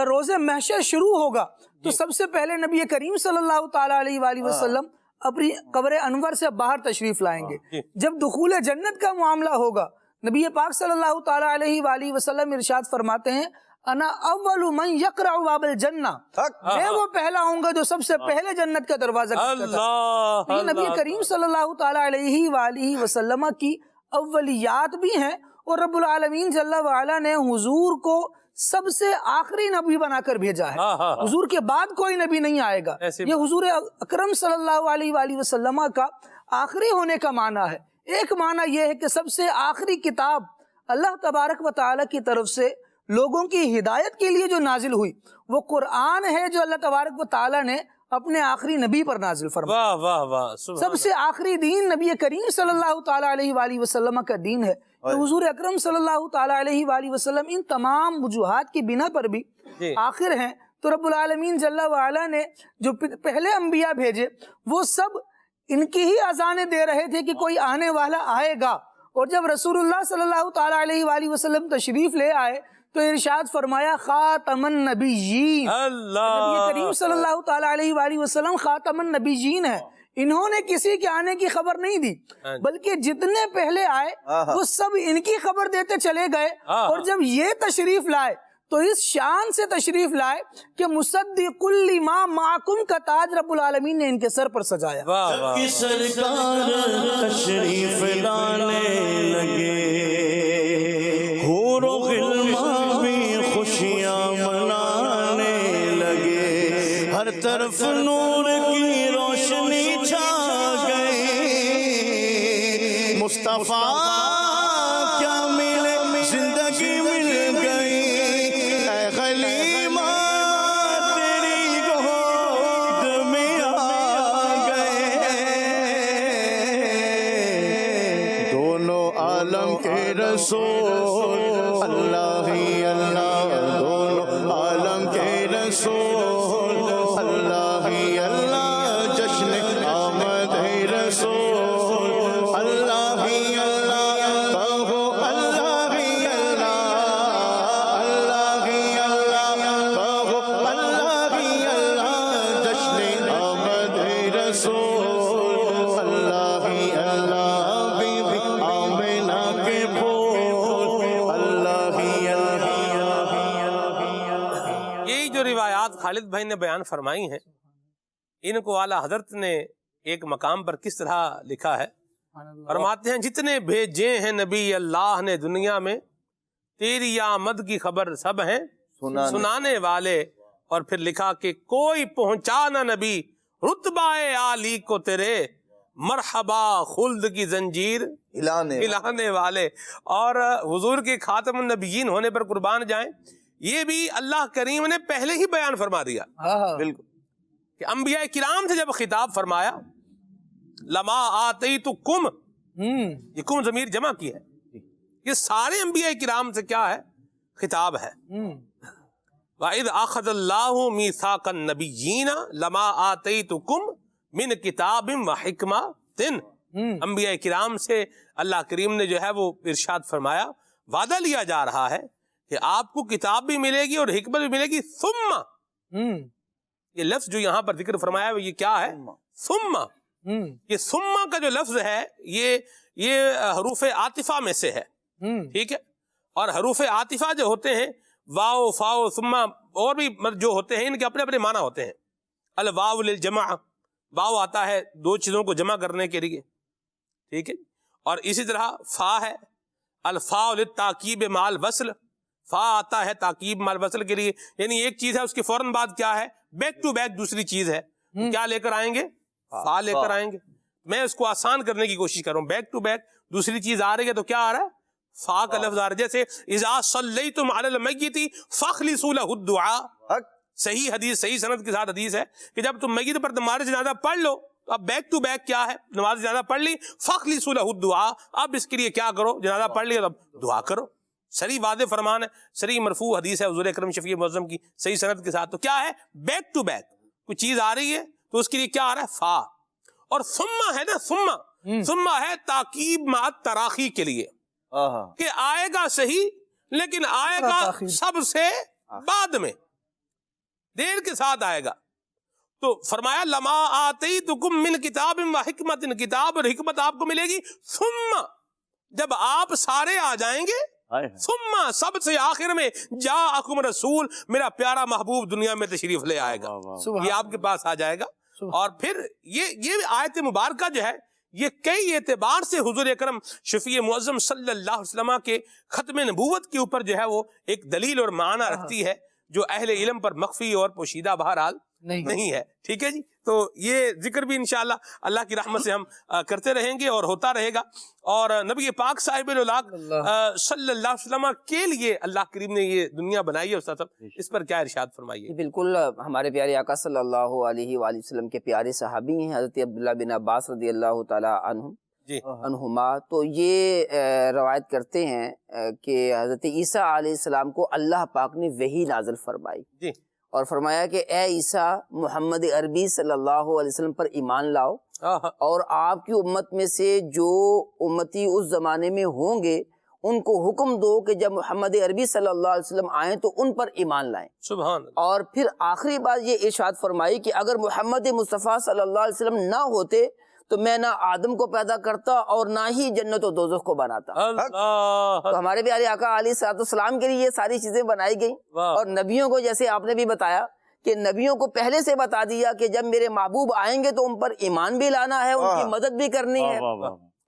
H: روز محشر شروع ہوگا تو سب سے پہلے نبی کریم صلی اللہ تعالی علیہ وآلہ وسلم اپنی قبر انور سے باہر تشریف لائیں گے۔ جب دخول جنت کا معاملہ ہوگا نبی پاک صلی اللہ تعالی علیہ وآلہ وسلم ارشاد فرماتے ہیں انا اول من یقرع باب الجنہ، میں وہ پہلا ہوں گا جو سب سے پہلے جنت کا دروازہ کھٹکھٹائے۔ یہ نبی کریم صلی اللہ تعالی علیہ وآلہ وسلم کی اولیات بھی ہیں، اور رب العالمین جل وعلا نے حضور کو سب سے آخری نبی بنا کر بھیجا ہے، حضور کے بعد کوئی نبی نہیں آئے گا۔ یہ حضور اکرم صلی اللہ علیہ وآلہ وسلم کا آخری ہونے کا معنی ہے۔ ایک معنی یہ ہے کہ سب سے آخری کتاب اللہ تبارک و تعالی کی طرف سے لوگوں کی ہدایت کے لیے جو نازل ہوئی وہ قرآن ہے، جو اللہ تبارک و تعالی نے اپنے آخری نبی پر نازل فرمایا۔ سب سے آخری دین نبی کریم صلی اللہ تعالی علیہ وآلہ وسلم کا دین ہے۔ تو حضور اکرم صلی اللہ تعالی علیہ وآلہ وسلم ان تمام وجوہات کی بنا پر بھی آخر ہیں۔ تو رب العالمین جل وعلا نے جو پہلے انبیاء بھیجے وہ سب ان کی ہی اذانیں دے رہے تھے کہ کوئی آنے والا آئے گا، اور جب رسول اللہ صلی اللہ تعالی علیہ وآلہ وسلم تشریف لے آئے تو ارشاد فرمایا خاتم النبیین،
B: اللہ
H: نبی کریم صلی اللہ تعالی علیہ وآلہ وسلم خاتم النبیین ہے. انہوں نے کسی کے آنے کی خبر نہیں دی، بلکہ جتنے پہلے آئے وہ سب ان کی خبر دیتے چلے گئے، اور جب یہ تشریف لائے تو اس شان سے تشریف لائے کہ مصدق لما معکم کا تاج رب العالمین نے ان کے سر پر سجایا.
B: واہ واہ
D: کی سرکار تشریف لانے لگے، حور و غلمان بھی خوشیاں منانے لگے، ہر طرف نور کی روشنی چھا گئی. مصطفیٰ کیا ملے زندگی مل گئی، اے غلیمہ تیری گود میں آ گئے. دونوں عالم کے رسول اللہ ہی اللہ، دونوں عالم کے رسول اللہ ہی اللہ، جشن آمد رسول اللہ ہی اللہ، کہو اللہ ہی اللہ، اللہ ہی اللہ، کہو اللہ ہی اللہ، جشن آمد رسول اللہ ہی اللہ، بی بی آمنہ کے پھول اللہ ہی اللہ.
B: یہی جو روایات خالد بھائی نے بیان فرمائی ہیں، ان کو اعلیٰ حضرت نے ایک مقام پر کس طرح لکھا ہے. فرماتے ہیں جتنے بھیجے ہیں نبی اللہ نے دنیا میں، تیری آمد کی خبر سب ہیں سنانے والے. اور پھر لکھا کہ کوئی پہنچانا نبی رتبہ عالی کو تیرے، مرحبا خلد کی زنجیر ہلانے والے. اور حضور کے خاتم النبیین ہونے پر قربان جائیں، یہ بھی اللہ کریم نے پہلے ہی بیان فرما دیا. بالکل کہ انبیاء کرام سے جب خطاب فرمایا لما آتیتکم، یہ کم ضمیر جمع کی ہے، یہ سارے انبیاء کرام سے کیا ہے؟ خطاب ہے. وَإِذْ أَخَذَ اللَّهُ مِيثَاقَ النَّبِيِّينَ لَمَا آتَيْتُكُمْ مِنْ كِتَابٍ وَحِكْمَةٍ. انبیاء کرام سے اللہ کریم نے جو ہے وہ ارشاد فرمایا، وعدہ لیا جا رہا ہے کہ آپ کو کتاب بھی ملے گی اور حکمت بھی ملے گی. ثم، یہ لفظ جو یہاں پر ذکر فرمایا ہے یہ کیا ہے؟ ثم. یہ ثم کا جو لفظ ہے یہ حروف عاطفہ میں سے ہے. ٹھیک ہے. اور حروف عاطفہ جو ہوتے ہیں واو فاو ثم اور بھی جو ہوتے ہیں ان کے اپنے اپنے معنی ہوتے ہیں. الواو للجمع، واو آتا ہے دو چیزوں کو جمع کرنے کے لیے. ٹھیک ہے. اور اسی طرح فا ہے الفاء للتاکیب مع الوصل، فا آتا ہے تاکیب مع الوصل کے لیے، یعنی ایک چیز ہے اس کے فوراً بعد کیا ہے؟ بیک ٹو بیک دوسری چیز ہے. کیا لے کر آئیں گے؟ فا لے کر آئیں گے. میں اس کو آسان کرنے کی کوشش کر رہا ہوں. بیک ٹو بیک دوسری چیز آ رہی ہے تو کیا آ رہا ہے؟ فا کا لفظ آ رہا ہے. جیسے اذا صلیتم علی المیت فاخلصوا له الدعاء، صحیح حدیث، صحیح سند کے ساتھ حدیث ہے کہ جب تم میت پر نماز جنازہ پڑھ لو، اب بیک ٹو بیک کیا ہے؟ نماز جنازہ پڑھ لی، فاخلصوا له الدعاء، اب اس کے لیے کیا کرو؟ جنازہ پڑھ لیا اب دعا کرو. صریح واضح فرمان ہے، صریح مرفوع حدیث ہے حضور اکرم شفیع معظم کی صحیح سند کے ساتھ. تو کیا ہے؟ بیک ٹو بیک کوئی چیز آ رہی ہے تو اس کے لیے کیا آ رہا ہے؟ فا. اور ثم ہے نا، ثم ہے تاکیب مع تراخی کے لیے، کہ آئے گا صحیح لیکن آئے گا سب سے بعد میں، دیر کے ساتھ آئے گا. تو فرمایا لما آتیتکم من کتاب و حکمت، کتاب اور حکمت آپ کو ملے گی. ثم، جب آپ سارے آ جائیں گے، ثم سب سے آخر میں جاءکم رسول، میرا پیارا محبوب دنیا میں تشریف لے آئے گا، یہ آپ کے پاس آ جائے گا. اور پھر یہ آیت مبارکہ جو ہے یہ کئی اعتبار سے حضور اکرم شفیع معظم صلی اللہ علیہ وسلم کے ختم نبوت کے اوپر جو ہے وہ ایک دلیل اور معنی رکھتی ہے جو اہل علم پر مخفی اور پوشیدہ بہرحال نہیں ہے. ٹھیک ہے جی. تو یہ ذکر بھی انشاءاللہ اللہ کی رحمت سے ہم کرتے رہیں گے اور ہوتا رہے گا. اور نبی پاک صاحب الاولاق صلی اللہ علیہ وسلم کے لیے اللہ کریم نے یہ دنیا بنائی ہے. استاد صاحب اس پر کیا ارشاد فرمائیے؟
G: بالکل ہمارے پیارے آقا صلی اللہ علیہ وآلہ وسلم کے پیارے صحابی ہیں حضرت عبداللہ بن عباس رضی اللہ تعالی عنہما. تو یہ روایت کرتے ہیں کہ حضرت عیسیٰ علیہ السلام کو اللہ پاک نے وحی نازل فرمائی
B: جی،
G: اور فرمایا کہ اے عیسیٰ محمد عربی صلی اللہ علیہ وسلم پر ایمان لاؤ، اور آپ کی امت میں سے جو امتی اس زمانے میں ہوں گے ان کو حکم دو کہ جب محمد عربی صلی اللہ علیہ وسلم آئیں تو ان پر ایمان لائیں.
B: سبحان اللہ.
G: اور پھر آخری بات یہ ارشاد فرمائی کہ اگر محمد مصطفیٰ صلی اللہ علیہ وسلم نہ ہوتے تو میں نہ آدم کو پیدا کرتا اور نہ ہی جنت و دوزخ کو بناتا.
B: اللہ.
G: تو ہمارے پیارے آقا علیہ الصلوۃ والسلام کے لیے یہ ساری چیزیں بنائی گئی. اور نبیوں کو جیسے آپ نے بھی بتایا کہ نبیوں کو پہلے سے بتا دیا کہ جب میرے محبوب آئیں گے تو ان پر ایمان بھی لانا ہے, ان کی مدد بھی کرنی ہے,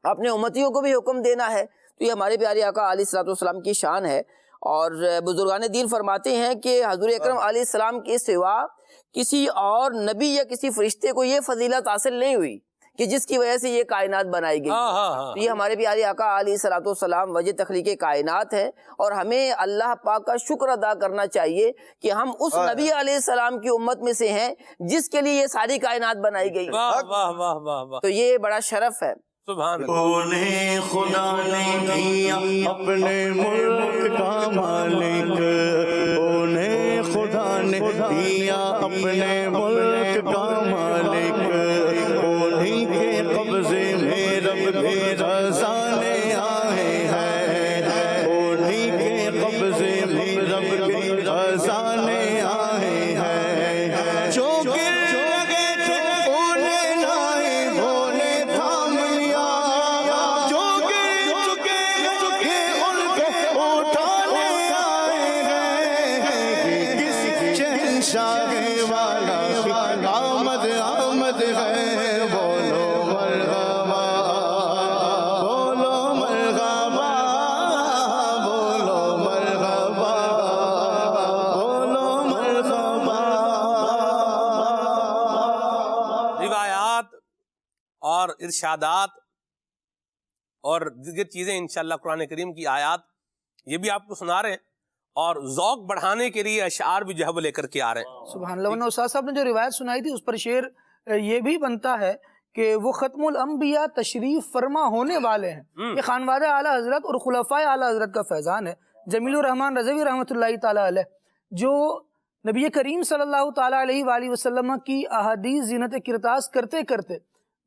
G: اپنے امتیوں کو بھی حکم دینا ہے. تو یہ ہمارے پیارے آقا علیہ الصلوۃ والسلام کی شان ہے. اور بزرگان دین فرماتے ہیں کہ حضور اکرم علیہ السلام کے سوا کسی اور نبی یا کسی فرشتے کو یہ فضیلت حاصل نہیں ہوئی کہ جس کی وجہ سے یہ کائنات بنائی گئی. تو یہ ہمارے پیارے آقا علیہ الصلوۃ والسلام وجہ تخلیق کائنات ہے, اور ہمیں اللہ پاک کا شکر ادا کرنا چاہیے کہ ہم اس نبی علیہ السلام کی امت میں سے ہیں جس کے لیے یہ ساری کائنات بنائی گئی. تو یہ بڑا شرف ہے.
B: سبحان اللہ.
E: انہیں خدا نے کیا اپنے ملک کا مالک, انہیں خدا نے کیا اپنے ملک کا مالک, انہیں کے قبضے میں رب کے خزانے آئے ہیں, انہیں کے قبضے میں رب کے خزانے آئے ہیں. جو گر گئے تھے انہیں لائے بھولے تھام لیا, جو گر چکے ان کو اٹھانے آئے ہیں. کس شہنشاہ والا آمد آمد ہے, بولو مرحبا, بولو مرحبا, بولو مرحبا, بولو مرحبا.
B: روایات اور ارشادات اور دیگر چیزیں انشاءاللہ قرآن کریم کی آیات یہ بھی آپ کو سنا رہے ہیں, اور ذوق بڑھانے کے لیے اشعار بھی جو ہے وہ لے کر کے آ رہے ہیں.
H: سبحان اللہ. ورنہ استاد صاحب نے جو روایت سنائی تھی اس پر شعر یہ بھی بنتا ہے کہ وہ ختم الانبیاء تشریف فرما ہونے والے ہیں. یہ خانوادہ اعلیٰ حضرت اور خلفائے اعلیٰ حضرت کا فیضان ہے. جمیل الرحمن رضوی رحمۃ اللہ تعالیٰ علیہ جو نبی کریم صلی اللہ تعالیٰ علیہ وآلہ وسلم کی احادیث زینت کرتاس کرتے کرتے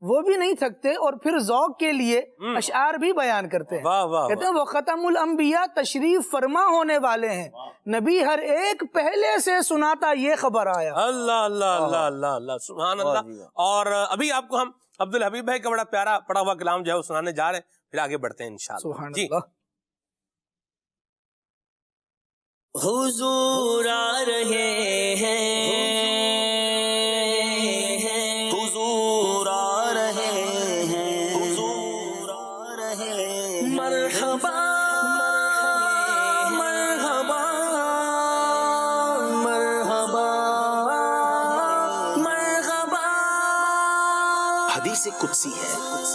H: وہ بھی نہیں تھکتے, اور پھر ذوق کے لیے اشعار بھی بیان کرتے ہیں. کہتے ہیں وہ ختم الانبیاء تشریف فرما ہونے والے ہیں, نبی ہر ایک پہلے سے سناتا یہ خبر آیا.
B: اللہ اللہ اللہ اللہ اللہ سبحان اللہ. اور ابھی آپ کو ہم عبد الحبیب بھائی کا بڑا پیارا پڑھا ہوا کلام جو ہے وہ سنانے جا رہے ہیں, پھر آگے بڑھتے ہیں انشاءاللہ.
H: سبحان
B: جی.
H: اللہ.
C: حضور آ رہے ہیں, حضور آ رہے ہیں, حضور آ رہے ہیں. مرحبا مرحبا مرحبا مرحبا. حدیث قدسی ہے,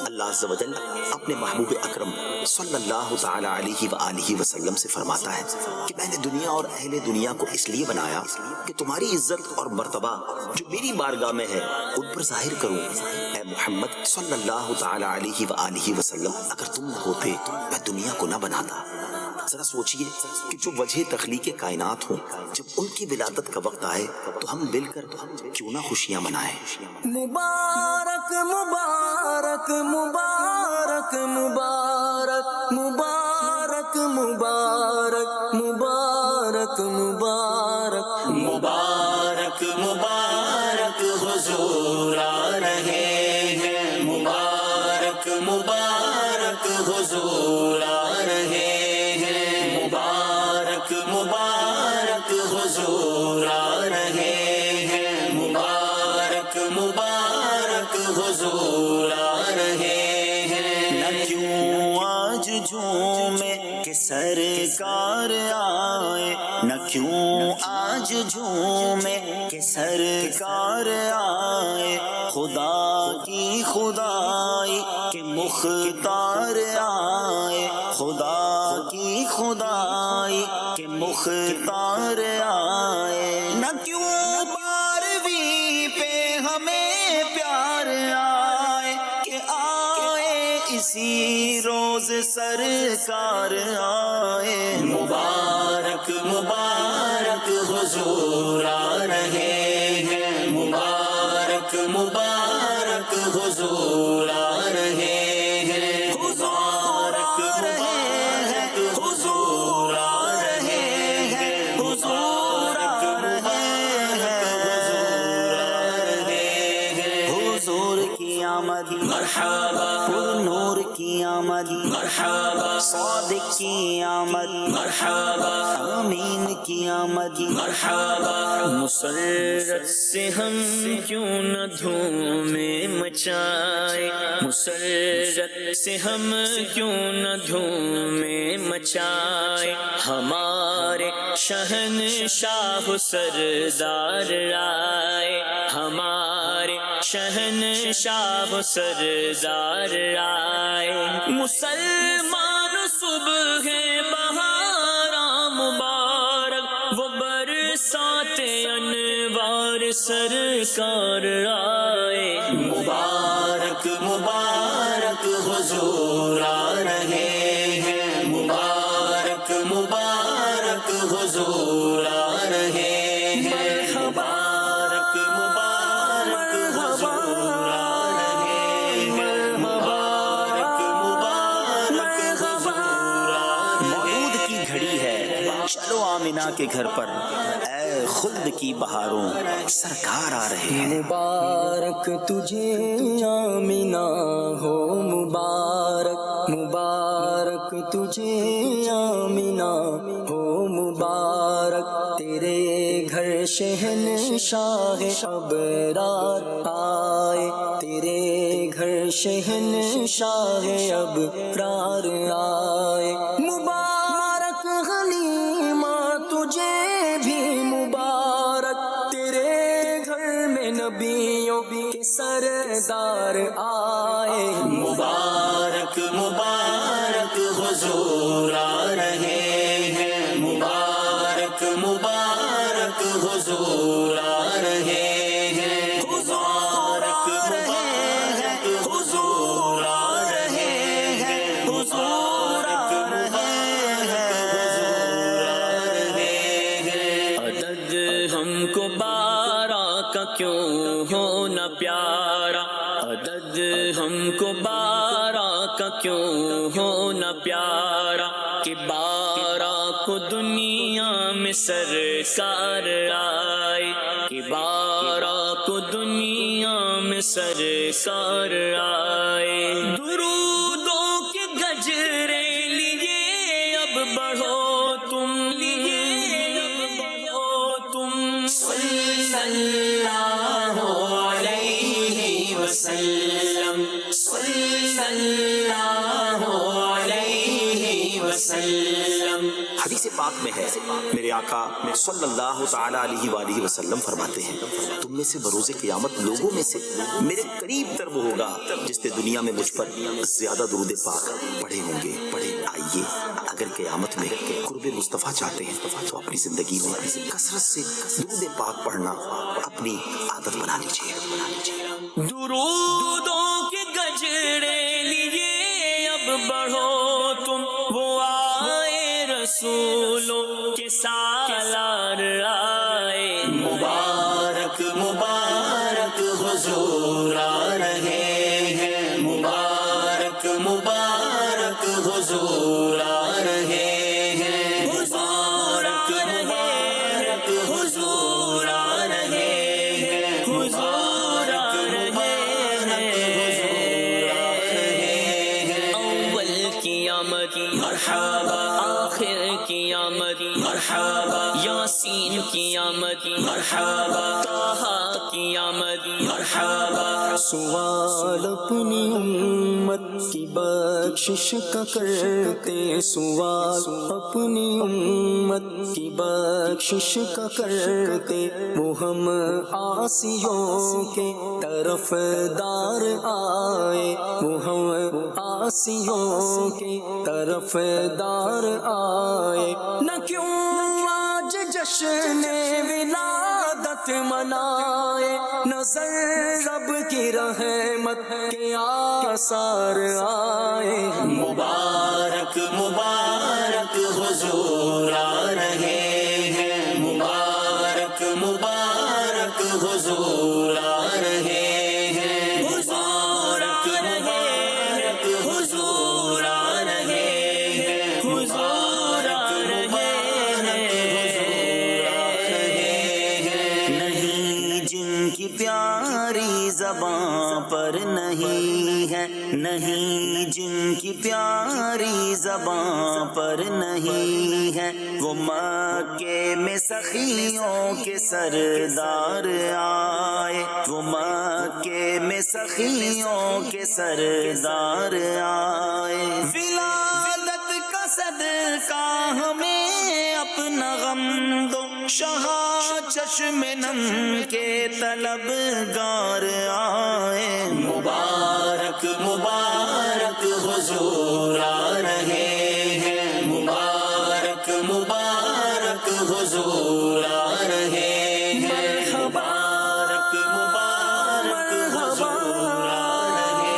C: اللہ عز و جل اپنے محبوب اکرم صلی اللہ تعالی علیہ وآلہ وسلم سے فرماتا ہے کہ میں نے دنیا اور اہل دنیا کو اس لیے بنایا کہ تمہاری عزت اور مرتبہ جو میری بارگاہ میں ہے ان پر ظاہر کروں. اے محمد صلی اللہ تعالی علیہ وآلہ وسلم, اگر تم نہ ہوتے میں دنیا کو نہ بناتا. ذرا سوچئے کہ جو وجہ تخلیق کائنات ہوں, جب ان کی ولادت کا وقت آئے تو ہم مل کر کیوں نہ خوشیاں منائیں. مبارک مبارک مبارک مبارک مبارک مبارک مبارک مبارک مبارک مبارک حضور آ رہے ہیں. مبارک مبارک حضور آ رہے ہیں. مبارک مبارک حضور آ رہے ہیں. مبارک مبارک حضور آ رہے ہیں. نہ کیوں آج جھومے کہ سرکار آئے, نہ کیوں آج جھومے کہ سرکار آئے. خدا کی خدائی کہ مختار آئے, خدا کی خدائی کہ مختار آئے. نہ کیوں پاروی پہ ہمیں پیار آئے کہ آئے اسی روز سرکار آئے. مبارک مبارک حضور آ رہے ہیں. مبارک مبارک حضور آ رہے ہیں. مبارک مبارک پر نور کی آمد مرحبا، صادق کی آمد مرحبا، امین کی آمد مرحبا، مسرت سے ہم کیوں نہ دھومیں مچائے، مسرت سے ہم کیوں نہ دھومیں مچائے، ہمارے شہنشاہ سردار آئے، ہمارے شہنشاہ سردار آئے، مسلمان صبح بہار مبارک وہ برسات انوار سرکار آئے، مبارک مبارک حضور آ رہے ہیں، مبارک مبارک حضور آ رہے ہیں، مبارک مبارک حضور آ رہے ہیں، مبارک مبارک حضور آ رہے ہیں۔ مولود کی گھڑی ہے، چلو آمنہ کے گھر پر، اے خلد کی بہاروں سرکار آ رہے ہیں۔
I: مبارک تجھے آمنہ ہو مبارک، مبارک تجھے آمنہ ہو مبارک، تیرے گھر شہنشاہ ابرار آئے، تیرے گھر شہنشاہ ابرار آئے، مبارک غنیمہ تجھے بھی مبارک، تیرے گھر میں نبیوں کے سردار آئے،
C: مبارک مبارک حضور آ رہے ہیں، مبارک مبارک حضور آ رہے ہیں، مبارک مبارک حضور آ رہے ہیں، حضور آ رہے ہیں، حضور آ رہے ہیں۔
I: عدد ہم کو 12 کا کیوں ہونا پیارا، عدد ہم کو 12 کا کیوں ہونا پیارا، کہ 12 کو دنیا میں سرکار آئے، کہ 12 کو دنیا میں سرکار آئے، درودوں کے گجرے لیے اب بڑھو تم، لیے اب بڑھو تم،
C: صلی اللہ علیہ وسلم، صلی اللہ علیہ وسلم۔ حدیث پاک میں ہے، میرے آقا صلی اللہ تعالی علیہ وآلہ وسلم فرماتے ہیں، تم میں سے بروز قیامت لوگوں میں سے میرے قریب تر وہ ہوگا جس نے دنیا میں مجھ پر زیادہ درود پاک پڑھے ہوں گے۔ آئیے اگر قیامت میں قرب مصطفیٰ چاہتے ہیں تو اپنی زندگی میں کثرت سے درود پاک پڑھنا اپنی عادت بنا لیجیے۔
I: درودوں کے گجرے لیے اب بڑھو تم، وہ آئے رسولوں کے سالار آئے،
C: مبارک مبارک حضور آ رہے ہیں، مبارک مبارک حضور آ رہے ہیں، مبارک مبارک حضور آ رہے ہیں، مبارک مبارک حضور آ رہے ہیں۔
I: اول کی آمد مرحبا، آخر کی آمد مرحبا، یاسین کی آمد مرحبا، طٰہٰ کی آمد مرحبا، سوال اپنی امت کی بخشش کا کرتے، سوال اپنی امت کی بخشش کا کرتے، وہ ہم عاصیوں کے طرف دار آئے، وہ ہم عاصیوں کے طرف دار آئے، نہ کیوں آج جشن ولادت منائے، نظر رب کی رحمت کے آثار آئے،
C: مبارک مبارک حضور آ رہے ہیں، مبارک مبارک حضور آ رہے ہیں، مبارک مبارک حضور آ رہے ہیں، حضور آ رہے ہیں۔ نہیں جن کی پیاری زباں پر نہیں ہے نہیں جن کی پیاری زبان پر نہیں ہے، وہ مکے میں سخیوں کے سردار آئے، وہ مکے میں سخیوں کے سردار آئے۔ ولادت کا صدقہ ہمیں اپنا غم دو، شاہ چشم نم کے طلبگار آئے۔ مبارک مبارک حضور آ رہے ہیں، مبارک مبارک حضور آ رہے ہیں، مبارک مبارک حضور آ رہے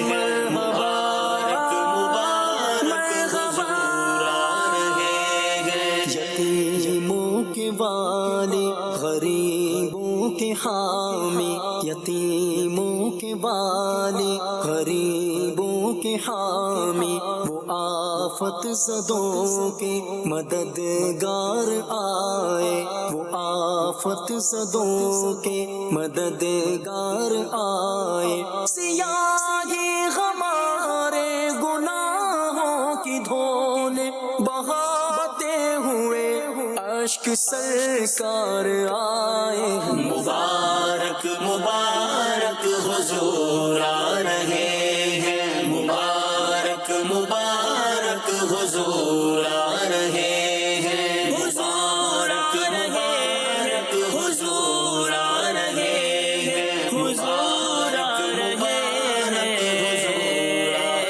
C: ہیں، مبارک مبارک حضور آ رہے ہیں۔ یتیموں کے والی، غریبوں کے حامی، یتیموں کے والی، غریبوں کے حامی، وہ آفت زدوں کے مددگار آئے، وہ آفت زدوں کے مددگار آئے۔ سیاہی ہمارے گناہوں کی دھولے بہاتے ہوئے اشک سرکار آئے۔ مبارک مبارک حضور آ رہے ہیں، مبارک مبارک حضور آ رہے ہیں، مبارک مبارک حضور آ رہے ہیں، حضور آ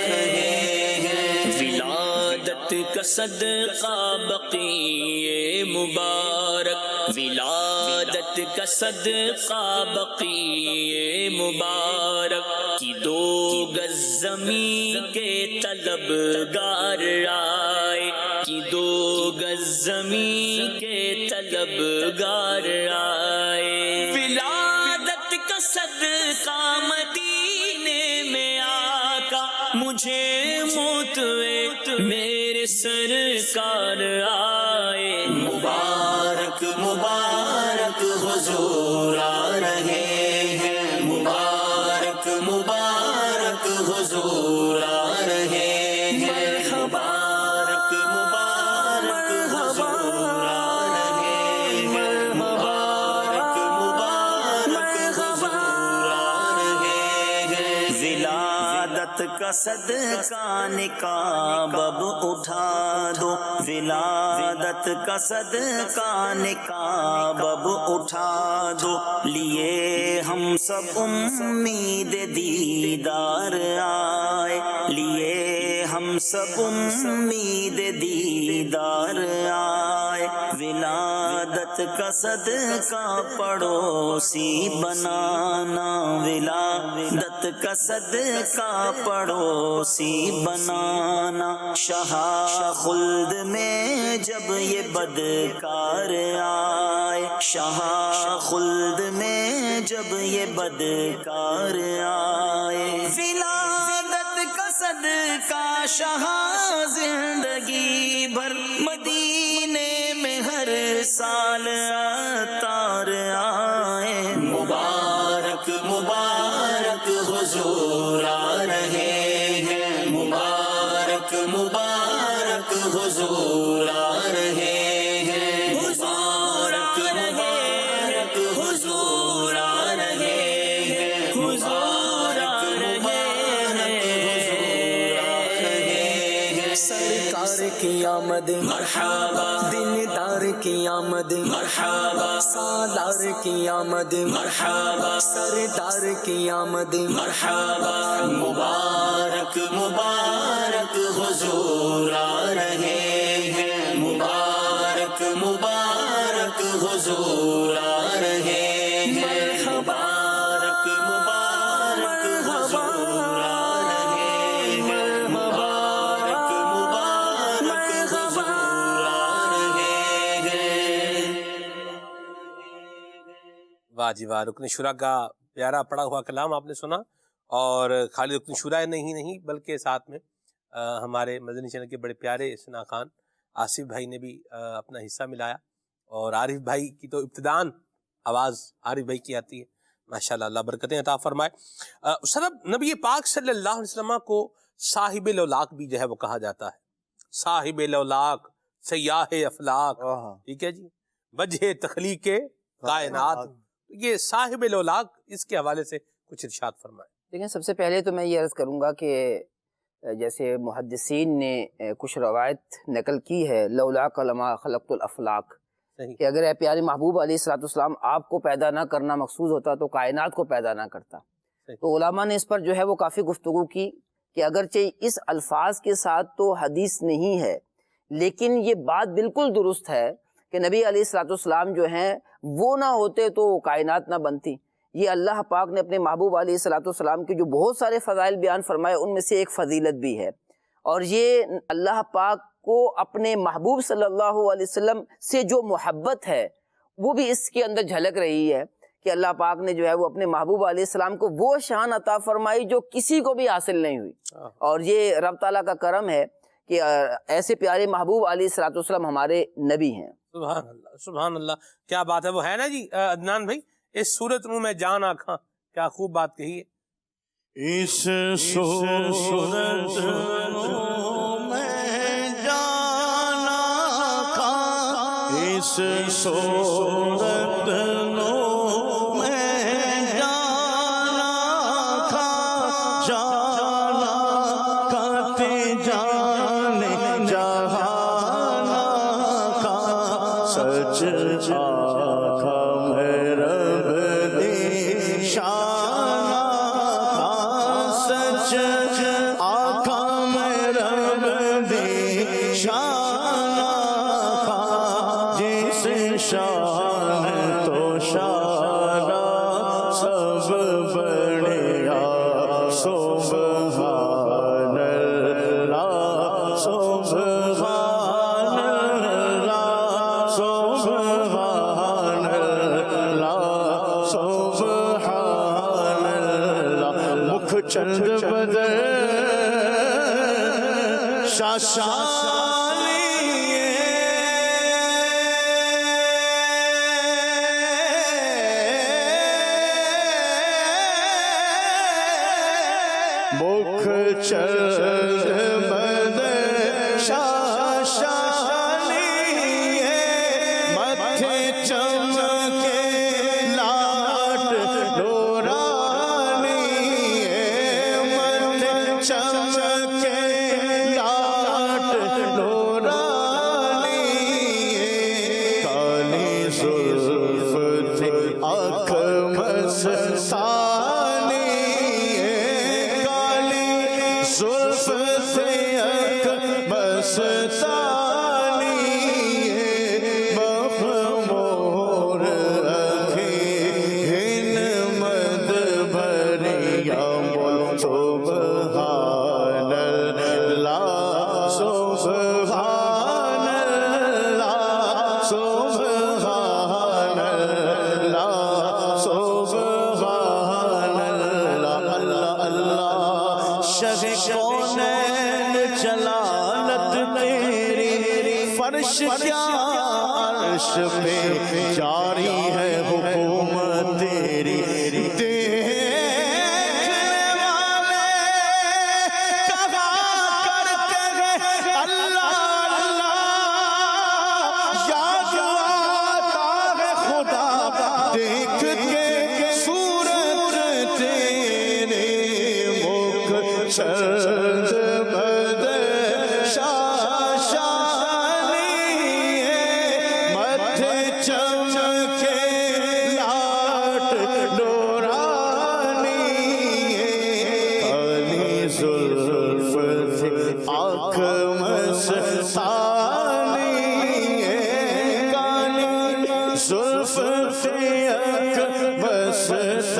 C: رہے ہیں۔ ولادت کا صدقہ بقی مبارک، ولادت کا صدقہ بقی مبارک، کی 2 گز زمین کے طلبگار آئے، کی 2 گز زمین کے طلبگار آئے۔ ولادت کا صدقہ مدینے میں آقا مجھے متوے میرے سرکار آئے۔ مبارک مبارک حضور آ رہے ہیں، مبارک مبارک حضور آ رہے ہیں، مبارک مبارک حضور آ رہے ہیں، مبارک مبارک حضور آ رہے ہیں۔ ولادت کا صدقہ نقاب اب اٹھا دو، ولادت کا صدقہ نقاب اب اٹھا دو، لیے ہم سب امید دیدار آئے، لیے ہم سب امید دیدار آئے۔ ولادت کا صدقہ پڑوسی بنانا، ولادت کا صدقہ پڑوسی بنانا، شاہ خلد میں جب یہ بدکار آئے، شاہ خلد میں جب یہ بدکار آئے۔ ولادت کا صدقہ شاہ زندگی بھر مدینے میں ہر سال عطار آئے۔ مبارک مبارک حضور آ رہے ہیں، مبارک مبارک حضور آ رہے ہیں، مبارک مبارک حضور آ رہے ہیں، حضور آ رہے ہیں۔ سرکار کی آمد مرحبا، دیندار کی آمد مرحبا، سالار کی آمد مرحبا، سردار کی آمد مرحبا۔ مبارک مبارک حضور آ رہے ہیں، مبارک مبارک حضور آ رہے ہیں، مبارک مبارک حضور آ رہے ہیں، مبارک مبارک حضور آ رہے ہیں۔
B: واہ جی واہ، رکن شورا کا پیارا پڑھا ہوا کلام آپ نے سنا، اور خالی رکن شورا نہیں بلکہ ساتھ میں ہمارے مدنی چینل کے بڑے پیارے ثنا خان آصف بھائی نے بھی اپنا حصہ ملایا، اور عارف بھائی کی تو ابتداً آواز عارف بھائی کی آتی ہے، ماشاءاللہ، اللہ برکتیں عطا فرمائے۔ سر نبی پاک صلی اللہ علیہ وسلم کو صاحب لولاک بھی جو ہے وہ کہا جاتا ہے، صاحب لولاک، سیاح افلاک، ٹھیک ہے جی، وجہ تخلیق کائنات، یہ صاحب لولاک، اس کے حوالے سے کچھ ارشاد فرمائے۔
G: دیکھیں، سب سے پہلے تو میں یہ عرض کروں گا کہ جیسے محدثین نے کچھ روایت نقل کی ہے، لولاک لما خلقت الافلاک، کہ اگر اے پیارے محبوب علیہ الصلوۃ والسلام آپ کو پیدا نہ کرنا مقصود ہوتا تو کائنات کو پیدا نہ کرتا۔ تو علماء نے اس پر جو ہے وہ کافی گفتگو کی کہ اگرچہ اس الفاظ کے ساتھ تو حدیث نہیں ہے، لیکن یہ بات بالکل درست ہے کہ نبی علیہ الصلوۃ والسلام جو ہیں وہ نہ ہوتے تو کائنات نہ بنتی۔ یہ اللہ پاک نے اپنے محبوب علیہ الصلوۃ والسلام کے جو بہت سارے فضائل بیان فرمائے ان میں سے ایک فضیلت بھی ہے، اور یہ اللہ پاک کو اپنے محبوب صلی اللہ علیہ وسلم سے جو محبت ہے وہ بھی اس کے اندر جھلک رہی ہے کہ اللہ پاک نے جو ہے وہ اپنے محبوب علیہ السلام کو وہ شان عطا فرمائی جو کسی کو بھی حاصل نہیں ہوئی، اور یہ رب تعالیٰ کا کرم ہے کہ ایسے پیارے محبوب علیہ الصلوۃ والسلام ہمارے نبی ہیں۔
B: سبحان اللہ، سبحان اللہ، کیا بات ہے۔ وہ ہے نا جی عدنان بھائی، اس صورت میں جان آنکھاں، کیا خوب بات کہی ہے۔
E: اس صورت میں جان آنکھاں، اس صورت میں جان آنکھاں، جان آنکھاں تے جان جہان آنکھاں، سچ آنکھاں میں رب دی شان آنکھاں، سچ آنکھاں میں رب دی شان آنکھاں، جس شان تو شانہ سب بڑیا، سبحان اللہ، سبحان اللہ، سبحان اللہ، سبحان اللہ، مکھ چند بدر شاشانی مکھ چند بدر شاشانی، متھے چمکے لاٹ نورانی، متھے چمکے لاٹ نورانی، کالی زلف تھی آنکھ مستانی، کالی زلف تھی آنکھ مستانی، مخمور اکھیں مد بھریا، بول سبحان اللہ، سبحان اللہ، سبحان اللہ، سبحان اللہ، اللہ اللہ، شہ کونین جلالت تیری، فرش کیا عرش پہ جاری ہے حکومت تیری، چند بدر شاشانی، متھے چمکے لاٹ نورانی، کالی زلف تھی آنکھ مستانی، کالی زلف تھی آنکھ مستانی،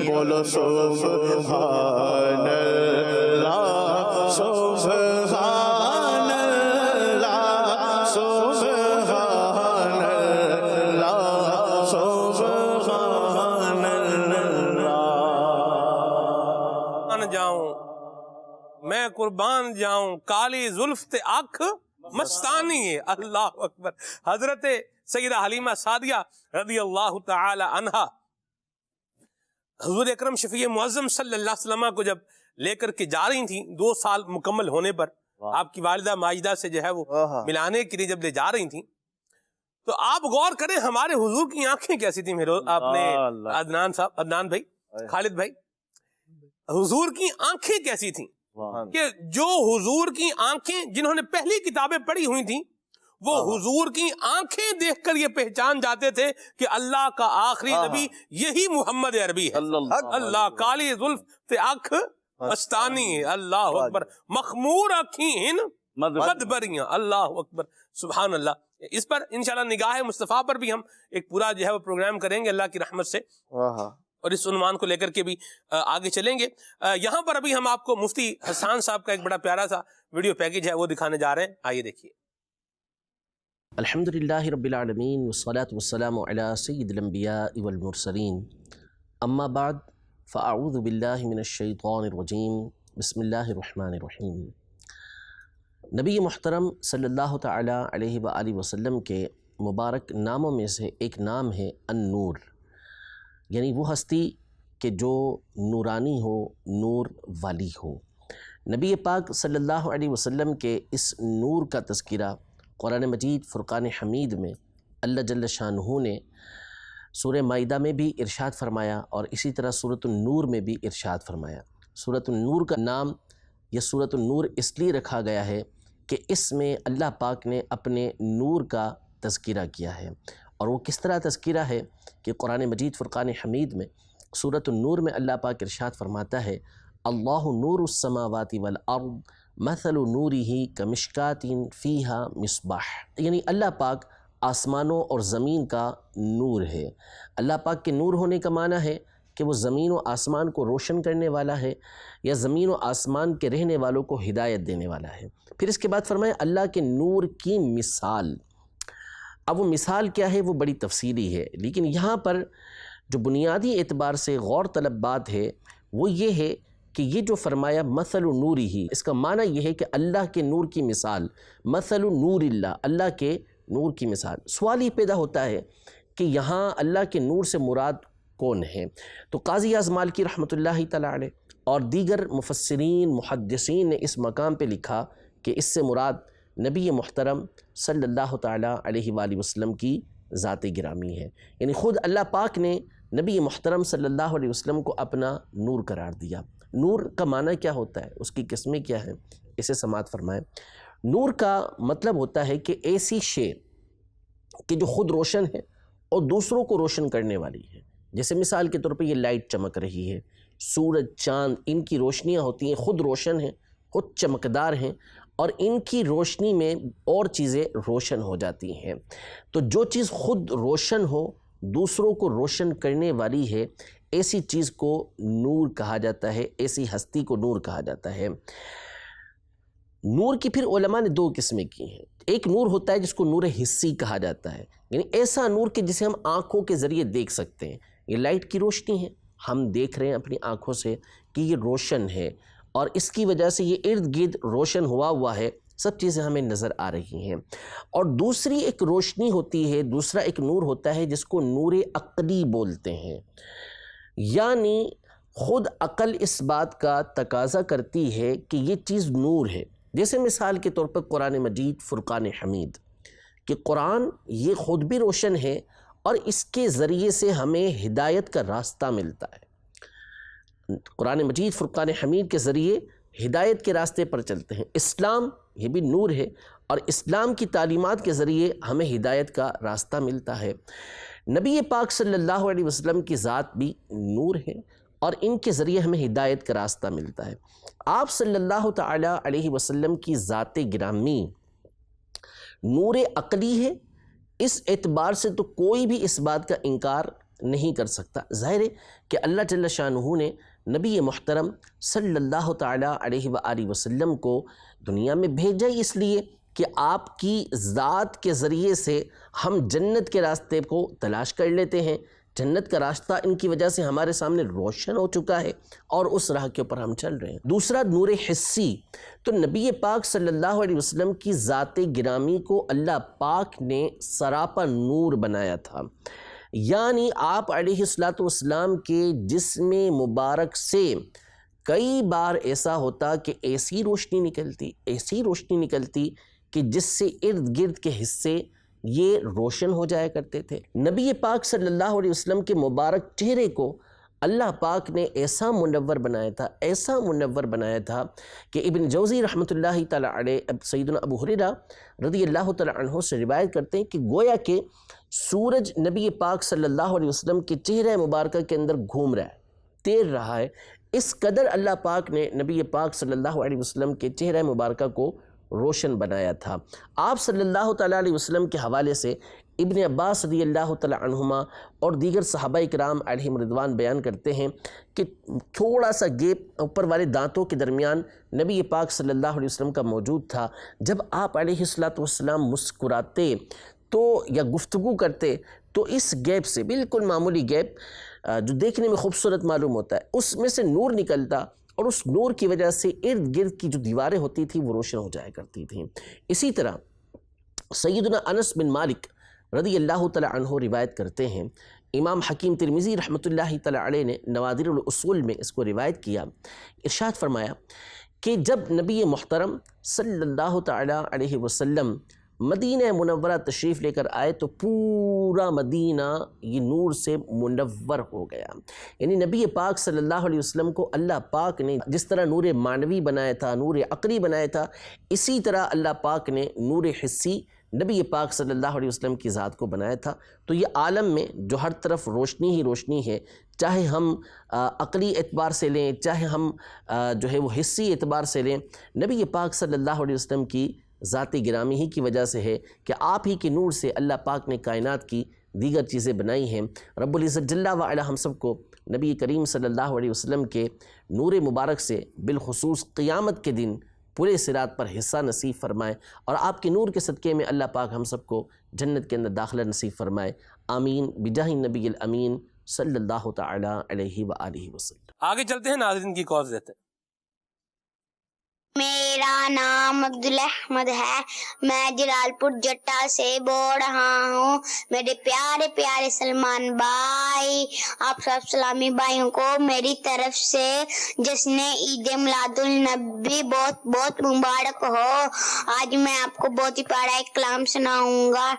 E: بولو سبحان اللہ، سبحان اللہ، سبحان اللہ، سبحان اللہ۔
B: جاؤں میں میں قربان جاؤں کالی زلف تے آنکھ مستانی ہے. اللہ اکبر. حضرت سیدہ حلیمہ سعدیہ رضی اللہ تعالی عنہا حضور اکرم شفیع معظم صلی اللہ علیہ وسلم کو جب لے کر کے جا رہی تھیں 2 سال مکمل ہونے پر، آپ کی والدہ ماجدہ سے جو ہے وہ ملانے کے لیے جب لے جا رہی تھیں، تو آپ غور کریں ہمارے حضور کی آنکھیں کیسی تھیں. آپ نے عدنان صاحب، عدنان بھائی، خالد بھائی، حضور کی آنکھیں کیسی تھیں کہ جو حضور کی آنکھیں، جنہوں نے پہلی کتابیں پڑھی ہوئی تھیں، وہ حضور کی آنکھیں دیکھ کر یہ پہچان جاتے تھے کہ اللہ کا آخری نبی یہی محمد عربی ہے. اللہ کالی زلف تے آنکھ مستانی ہے. اللہ اکبر. مخمور آنکھیں مدبریاں. اللہ اکبر. سبحان اللہ. اس پر انشاءاللہ نگاہ مصطفیٰ پر بھی ہم ایک پورا جو ہے وہ پروگرام کریں گے اللہ کی رحمت سے، اور اس عنوان کو لے کر کے بھی آگے چلیں گے. یہاں پر ابھی ہم آپ کو مفتی حسان صاحب کا ایک بڑا پیارا سا ویڈیو پیکیج ہے وہ دکھانے جا رہے ہیں. آئیے دیکھیے.
J: الحمدللہ رب العالمین والصلاة والسلام علی سید الانبیاء والمرسلین، اما بعد فاعوذ باللہ من الشیطان الرجیم، بسم اللہ الرحمن الرحیم. نبی محترم صلی اللہ تعالی علیہ وآلہ وسلم کے مبارک ناموں میں سے ایک نام ہے النور، یعنی وہ ہستی کہ جو نورانی ہو، نور والی ہو. نبی پاک صلی اللہ علیہ وسلم کے اس نور کا تذکرہ قرآن مجید فرقان حمید میں اللہ جل شانہ نے سورہ مائدہ میں بھی ارشاد فرمایا، اور اسی طرح سورۃ النور میں بھی ارشاد فرمایا. سورۃ النور کا نام یا سورۃ النور اس لیے رکھا گیا ہے کہ اس میں اللہ پاک نے اپنے نور کا تذکرہ کیا ہے. اور وہ کس طرح تذکرہ ہے کہ قرآن مجید فرقان حمید میں سورۃ النور میں اللہ پاک ارشاد فرماتا ہے اللہ نور السماوات والارض مثل نورہ کمشکات فیہا مصباح، یعنی اللہ پاک آسمانوں اور زمین کا نور ہے. اللہ پاک کے نور ہونے کا معنی ہے کہ وہ زمین و آسمان کو روشن کرنے والا ہے، یا زمین و آسمان کے رہنے والوں کو ہدایت دینے والا ہے. پھر اس کے بعد فرمایا اللہ کے نور کی مثال. اب وہ مثال کیا ہے وہ بڑی تفصیلی ہے، لیکن یہاں پر جو بنیادی اعتبار سے غور طلب بات ہے وہ یہ ہے کہ یہ جو فرمایا مثل نوری ہی، اس کا معنی یہ ہے کہ اللہ کے نور کی مثال، مثل نور اللہ، اللہ کے نور کی مثال. سوال یہ پیدا ہوتا ہے کہ یہاں اللہ کے نور سے مراد کون ہے؟ تو قاضی اعظم مالکی رحمۃ اللہ تعالی علیہ اور دیگر مفسرین محدثین نے اس مقام پہ لکھا کہ اس سے مراد نبی محترم صلی اللہ تعالی علیہ وآلہ وسلم کی ذات گرامی ہے. یعنی خود اللہ پاک نے نبی محترم صلی اللہ علیہ وسلم کو اپنا نور قرار دیا. نور کا معنی کیا ہوتا ہے، اس کی قسمیں کیا ہیں، اسے سماعت فرمائیں. نور کا مطلب ہوتا ہے کہ ایسی شے کہ جو خود روشن ہے اور دوسروں کو روشن کرنے والی ہے. جیسے مثال کے طور پہ یہ لائٹ چمک رہی ہے، سورج، چاند، ان کی روشنیاں ہوتی ہیں، خود روشن ہیں، خود چمکدار ہیں، اور ان کی روشنی میں اور چیزیں روشن ہو جاتی ہیں. تو جو چیز خود روشن ہو، دوسروں کو روشن کرنے والی ہے، ایسی چیز کو نور کہا جاتا ہے، ایسی ہستی کو نور کہا جاتا ہے. نور کی پھر علماء نے 2 قسمیں کی ہیں. ایک نور ہوتا ہے جس کو نور حسی کہا جاتا ہے، یعنی ایسا نور کہ جسے ہم آنکھوں کے ذریعے دیکھ سکتے ہیں. یہ لائٹ کی روشنی ہے، ہم دیکھ رہے ہیں اپنی آنکھوں سے کہ یہ روشن ہے، اور اس کی وجہ سے یہ ارد گرد روشن ہوا ہے، سب چیزیں ہمیں نظر آ رہی ہیں. اور دوسری ایک روشنی ہوتی ہے، دوسرا ایک نور ہوتا ہے جس کو نور عقلی بولتے ہیں. یعنی خود عقل اس بات کا تقاضا کرتی ہے کہ یہ چیز نور ہے. جیسے مثال کے طور پر قرآن مجید فرقان حمید، کہ قرآن یہ خود بھی روشن ہے اور اس کے ذریعے سے ہمیں ہدایت کا راستہ ملتا ہے. قرآن مجید فرقان حمید کے ذریعے ہدایت کے راستے پر چلتے ہیں. اسلام یہ بھی نور ہے، اور اسلام کی تعلیمات کے ذریعے ہمیں ہدایت کا راستہ ملتا ہے. نبی پاک صلی اللہ علیہ وسلم کی ذات بھی نور ہے، اور ان کے ذریعے ہمیں ہدایت کا راستہ ملتا ہے. آپ صلی اللہ تعالی علیہ وسلم کی ذات گرامی نور عقلی ہے. اس اعتبار سے تو کوئی بھی اس بات کا انکار نہیں کر سکتا. ظاہر ہے کہ اللہ جل شانہ نے نبی محترم صلی اللہ تعالی علیہ وآلہ وسلم کو دنیا میں بھیجا اس لیے کہ آپ کی ذات کے ذریعے سے ہم جنت کے راستے کو تلاش کر لیتے ہیں جنت کا راستہ ان کی وجہ سے ہمارے سامنے روشن ہو چکا ہے اور اس راہ کے اوپر ہم چل رہے ہیں۔ دوسرا نور حسی، تو نبی پاک صلی اللہ علیہ وسلم کی ذات گرامی کو اللہ پاک نے سراپا نور بنایا تھا، یعنی آپ علیہ السلام کے جسم مبارک سے کئی بار ایسا ہوتا کہ ایسی روشنی نکلتی کہ جس سے ارد گرد کے حصے یہ روشن ہو جایا کرتے تھے۔ نبی پاک صلی اللہ علیہ وسلم کے مبارک چہرے کو اللہ پاک نے ایسا منور بنایا تھا کہ ابن جوزی رحمۃ اللہ تعالیٰ علیہ سیدنا ابو ہریرہ رضی اللہ تعالیٰ عنہ سے روایت کرتے ہیں کہ گویا کہ سورج نبی پاک صلی اللہ علیہ وسلم کے چہرہ مبارکہ کے اندر گھوم رہا ہے، تیر رہا ہے۔ اس قدر اللہ پاک نے نبی پاک صلی اللہ علیہ وسلم کے چہرہ مبارکہ کو روشن بنایا تھا۔ آپ صلی اللہ تعالیٰ علیہ وسلم کے حوالے سے ابن عباس رضی اللہ تعالیٰ عنہما اور دیگر صحابہ کرام علیہم رضوان بیان کرتے ہیں کہ تھوڑا سا گیپ اوپر والے دانتوں کے درمیان نبی پاک صلی اللہ علیہ وسلم کا موجود تھا۔ جب آپ علیہ السلام مسکراتے تو یا گفتگو کرتے تو اس گیپ سے، بالکل معمولی گیپ جو دیکھنے میں خوبصورت معلوم ہوتا ہے، اس میں سے نور نکلتا اور اس نور کی وجہ سے ارد گرد کی جو دیواریں ہوتی تھیں وہ روشن ہو جایا کرتی تھیں۔ اسی طرح سیدنا انس بن مالک رضی اللہ تعالیٰ عنہ روایت کرتے ہیں، امام حکیم ترمذی رحمۃ اللہ تعالیٰ علیہ نے نوادر الاصول میں اس کو روایت کیا، ارشاد فرمایا کہ جب نبی محترم صلی اللہ تعالیٰ علیہ وسلم مدینہ منورہ تشریف لے کر آئے تو پورا مدینہ یہ نور سے منور ہو گیا۔ یعنی نبی پاک صلی اللہ علیہ وسلم کو اللہ پاک نے جس طرح نور معنوی بنایا تھا، نور عقلی بنایا تھا، اسی طرح اللہ پاک نے نور حسی نبی پاک صلی اللہ علیہ وسلم کی ذات کو بنایا تھا۔ تو یہ عالم میں جو ہر طرف روشنی ہی روشنی ہے، چاہے ہم عقلی اعتبار سے لیں، چاہے ہم جو ہے وہ حسی اعتبار سے لیں، نبی پاک صلی اللہ علیہ وسلم کی ذات گرامی ہی کی وجہ سے ہے کہ آپ ہی کے نور سے اللہ پاک نے کائنات کی دیگر چیزیں بنائی ہیں۔ رب العزت جل وعلا ہم سب کو نبی کریم صلی اللہ علیہ وسلم کے نور مبارک سے بالخصوص قیامت کے دن پورے صراط پر حصہ نصیب فرمائے، اور آپ کے نور کے صدقے میں اللہ پاک ہم سب کو جنت کے اندر داخلہ نصیب فرمائے، آمین بجاہ النبی الامین صلی اللہ تعالی علیہ وآلہ وسلم۔
B: آگے چلتے ہیں، ناظرین کی کال دیتے ہیں۔
K: میرا نام عبدالاحمد ہے، میں جلال پور جٹا سے بول رہا ہوں۔ میرے پیارے پیارے سلمان بھائی، آپ سب سلامی بھائیوں کو میری طرف سے جشن عید میلاد النبی بہت بہت مبارک ہو۔ آج میں آپ کو بہت ہی پیارا ایک کلام سناؤں گا۔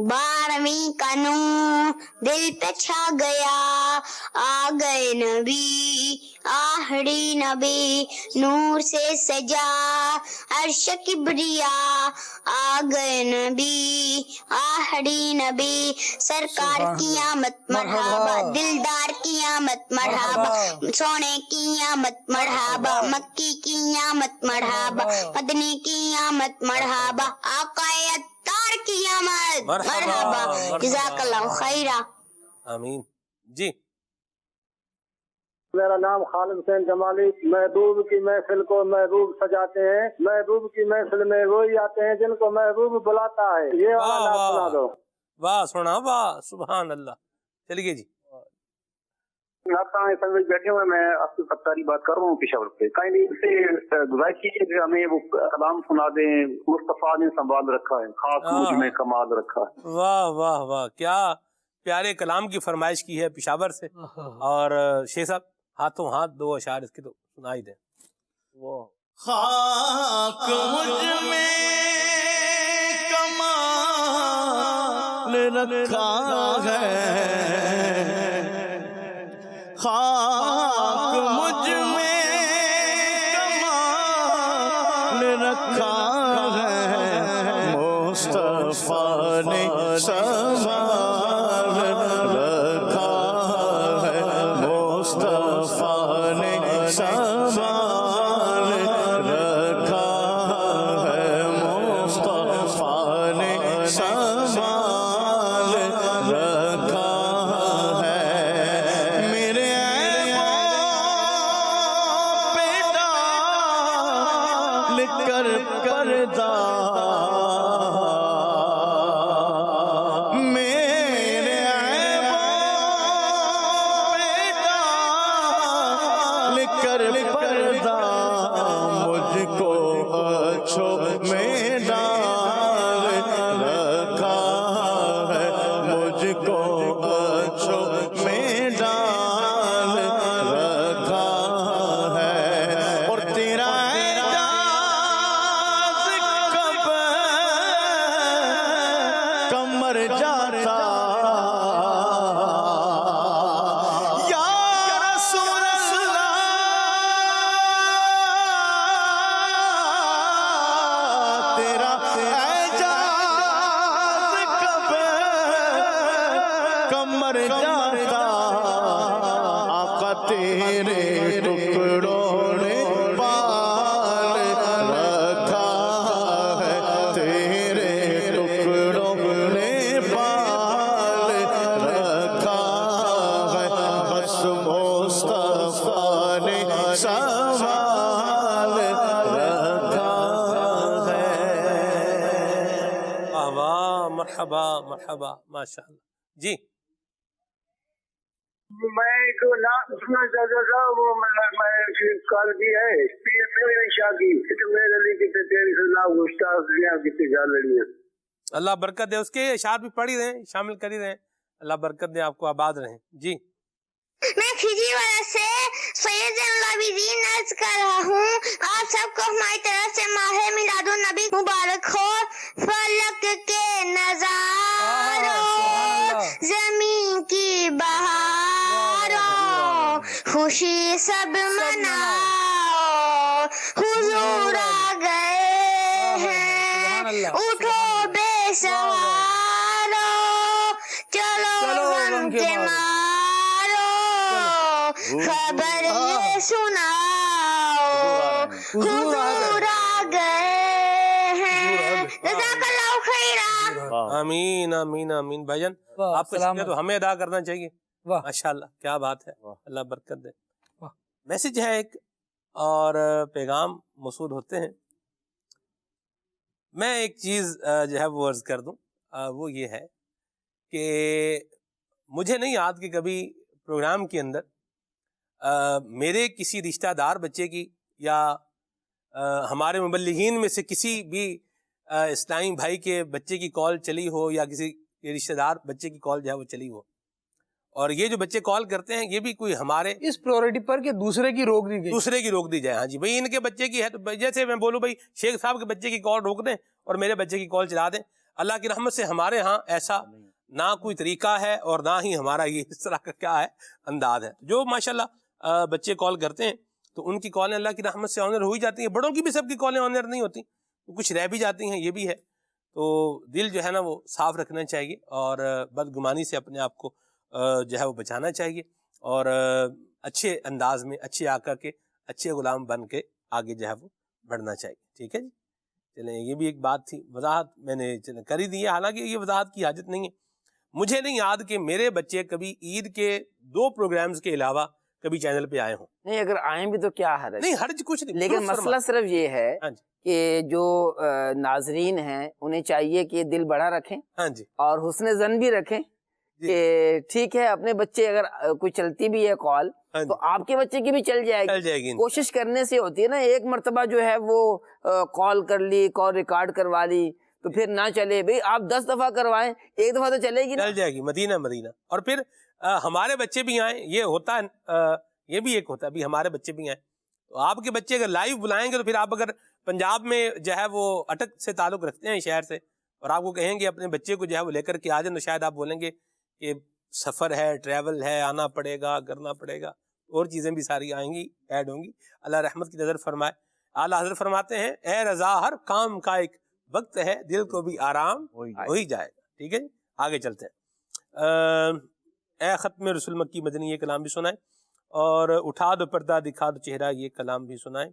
K: 12ویں کا نور دل پہ چھا گیا، آ گئے نبی آخری نبی، نور سے سجا عرش کبریا، آ گئے نبی آخری نبی، سرکار کی آمد مرحبا، دلدار کی آمد مرحبا، سونے کی آمد مرحبا، مکی کی آمد مرحبا، مدنی کی آمد مرحبا، آقا اتار کی آمد مرحبا، جزاک اللہ خیرہ،
B: آمین۔ جی
L: میرا نام خالد حسین جمالی، محبوب کی محفل کو محبوب سجاتے ہیں، محبوب کی محفل میں وہی آتے ہیں جن کو محبوب بلاتا ہے۔ یہ والا نام سنا دو۔
B: واہ سنا، واہ سبحان اللہ۔ چلیے جی،
M: آپ بیٹھے ہوئے، میں آپ کی فتاری بات کر رہا ہوں پشاور سے۔ کہیں سے گزارش کیجیے کہ ہمیں وہ کلام سنا دیں، مصطفیٰ نے سنبھال رکھا ہے، خاص مجھ میں کمال رکھا ہے۔
B: واہ واہ واہ، کیا پیارے کلام کی فرمائش کی ہے پشاور سے۔ اور شیخ صاحب ہاتھوں ہاتھ دو اشعار اس کے تو سنائی دیں۔
E: خاک مجھ میں کمال رکھا ہے، خاک مجھ میں کمال رکھا ہے، مصطفیٰ نے سنبھال رکھا ہے، مصطفیٰ نے سنبھال رکھا ہے، مصطفیٰ نے سنبھال رکھا ہے، میرے ایمان کو اچھو میں ڈال رکھا ہے، اور تیرا اعجاز کب مر جاتا یا رسول اللہ، تیرا مر جاتا، آقا تیرے ٹکڑوں نے پال رکھا ہے، تیرے ٹکڑوں نے پال رکھا ہے، بس مصطفیٰ نے سنبھال رکھا ہے۔
B: واہ، مرحبا مرحبا، ماشاء اللہ۔ جی
L: میں ایک نام سننا چاہتا تھا، وہ میں کال کی ہے میرے شاہ کی، میرے لیے کتنے تیری سے نام گشتاخ دیا کتنی گالڑیاں۔
B: اللہ برکت دے، اس کے اشعار بھی پڑھ ہی رہے ہیں، شامل کر ہی رہے ہیں، اللہ برکت دے، آپ کو آباد رہیں۔ جی
K: میں کھجی والا سے سید العابدین عرض کر رہا ہوں، آپ سب کو ہماری طرف سے ماہ میلاد النبی مبارک ہو۔ فلک کے نظاروں، زمین کی بہاروں، خوشی سب مناؤ، حضور آ گئے ہیں، اٹھو بے سہارو، چلو غم کے مارو، خبر یہ سناؤ، حضور آ گئے ہیں۔ جزاک اللہ خیرا۔
B: آمین آمین آمین۔ بھائی جان آپ کا شکریہ تو ہمیں ادا کرنا چاہیے، ماشاءاللہ کیا بات ہے، اللہ برکت دے۔ میسج ہے ایک اور پیغام موصول ہوتے ہیں۔ میں ایک چیز جو ہے وہ عرض کر دوں، وہ یہ ہے کہ مجھے نہیں یاد کہ کبھی پروگرام کے اندر میرے کسی رشتہ دار بچے کی یا ہمارے مبلغین میں سے کسی بھی اسلامی بھائی کے بچے کی کال چلی ہو، یا کسی رشتہ دار بچے کی کال جو ہے وہ چلی ہو، اور یہ جو بچے کال کرتے ہیں یہ بھی کوئی ہمارے
H: اس پریورٹی پر کہ دوسرے کی روک دی گئی،
B: دوسرے کی روک دی جائے۔ ہاں جی بھائی، ان کے بچے کی ہے تو جیسے میں بولوں بھائی شیخ صاحب کے بچے کی کال روک دیں اور میرے بچے کی کال چلا دیں، اللہ کی رحمت سے ہمارے ہاں ایسا نہ کوئی طریقہ ہے اور نہ ہی ہمارا یہ اس طرح کا کیا ہے انداز ہے۔ جو ماشاءاللہ بچے کال کرتے ہیں تو ان کی کالیں اللہ کی رحمت سے آنر ہو ہی جاتی ہیں، بڑوں کی بھی سب کی کالیں آنر نہیں ہوتی، کچھ رہ بھی جاتی ہیں، یہ بھی ہے۔ تو دل جو ہے نا وہ صاف رکھنا چاہیے اور بدگمانی سے اپنے آپ کو جو ہے وہ بچانا چاہیے، اور اچھے انداز میں اچھے آقا کے اچھے غلام بن کے آگے جو ہے وہ بڑھنا چاہیے۔ ٹھیک ہے جی، چلیں یہ بھی ایک بات تھی، وضاحت میں نے کر ہی دی ہے، حالانکہ یہ وضاحت کی حاجت نہیں ہے۔ مجھے نہیں یاد کہ میرے بچے کبھی عید کے 2 پروگرامز کے علاوہ کبھی چینل پہ آئے ہوں۔
G: نہیں، اگر آئیں بھی تو کیا حرج؟
B: نہیں حرج کچھ نہیں،
G: لیکن مسئلہ صرف یہ ہے کہ جو ناظرین ہیں انہیں چاہیے کہ دل بڑا رکھیں اور حسن زن بھی رکھیں کہ ٹھیک ہے اپنے بچے اگر کوئی چلتی بھی ہے کال تو آپ کے بچے کی بھی چل جائے گی۔ کوشش کرنے سے ہوتی ہے نا، ایک مرتبہ جو ہے وہ کال کر لی، کال ریکارڈ کروا لی تو پھر نہ چلے، بھئی آپ 10 دفعہ کروائیں، ایک دفعہ تو چلے گی،
B: چل جائے گی، مدینہ مدینہ۔ اور پھر ہمارے بچے بھی آئیں، یہ ہوتا ہے، یہ بھی ایک ہوتا ہے، ہمارے بچے بھی آئیں تو آپ کے بچے اگر لائیو بلائیں گے تو پھر آپ اگر پنجاب میں جو ہے وہ اٹک سے تعلق رکھتے ہیں شہر سے، اور آپ کو کہیں گے اپنے بچے کو جو ہے وہ لے کر کے آ جائیں، تو شاید آپ بولیں گے کہ سفر ہے، ٹریول ہے، آنا پڑے گا، کرنا پڑے گا، اور چیزیں بھی ساری آئیں گی، ایڈ ہوں گی۔ اللہ رحمت کی نظر فرمائے۔ اعلیٰ حضرت فرماتے ہیں اے رضا ہر کام کا ایک وقت ہے، دل کو بھی آرام ہو ہی جائے گا۔ ٹھیک ہے جی، آگے چلتے ہیں۔ اے ختم رسول مکی مدنی، یہ کلام بھی سنائیں، اور اٹھا دو پردہ دکھا دو چہرہ، یہ کلام بھی سنائیں،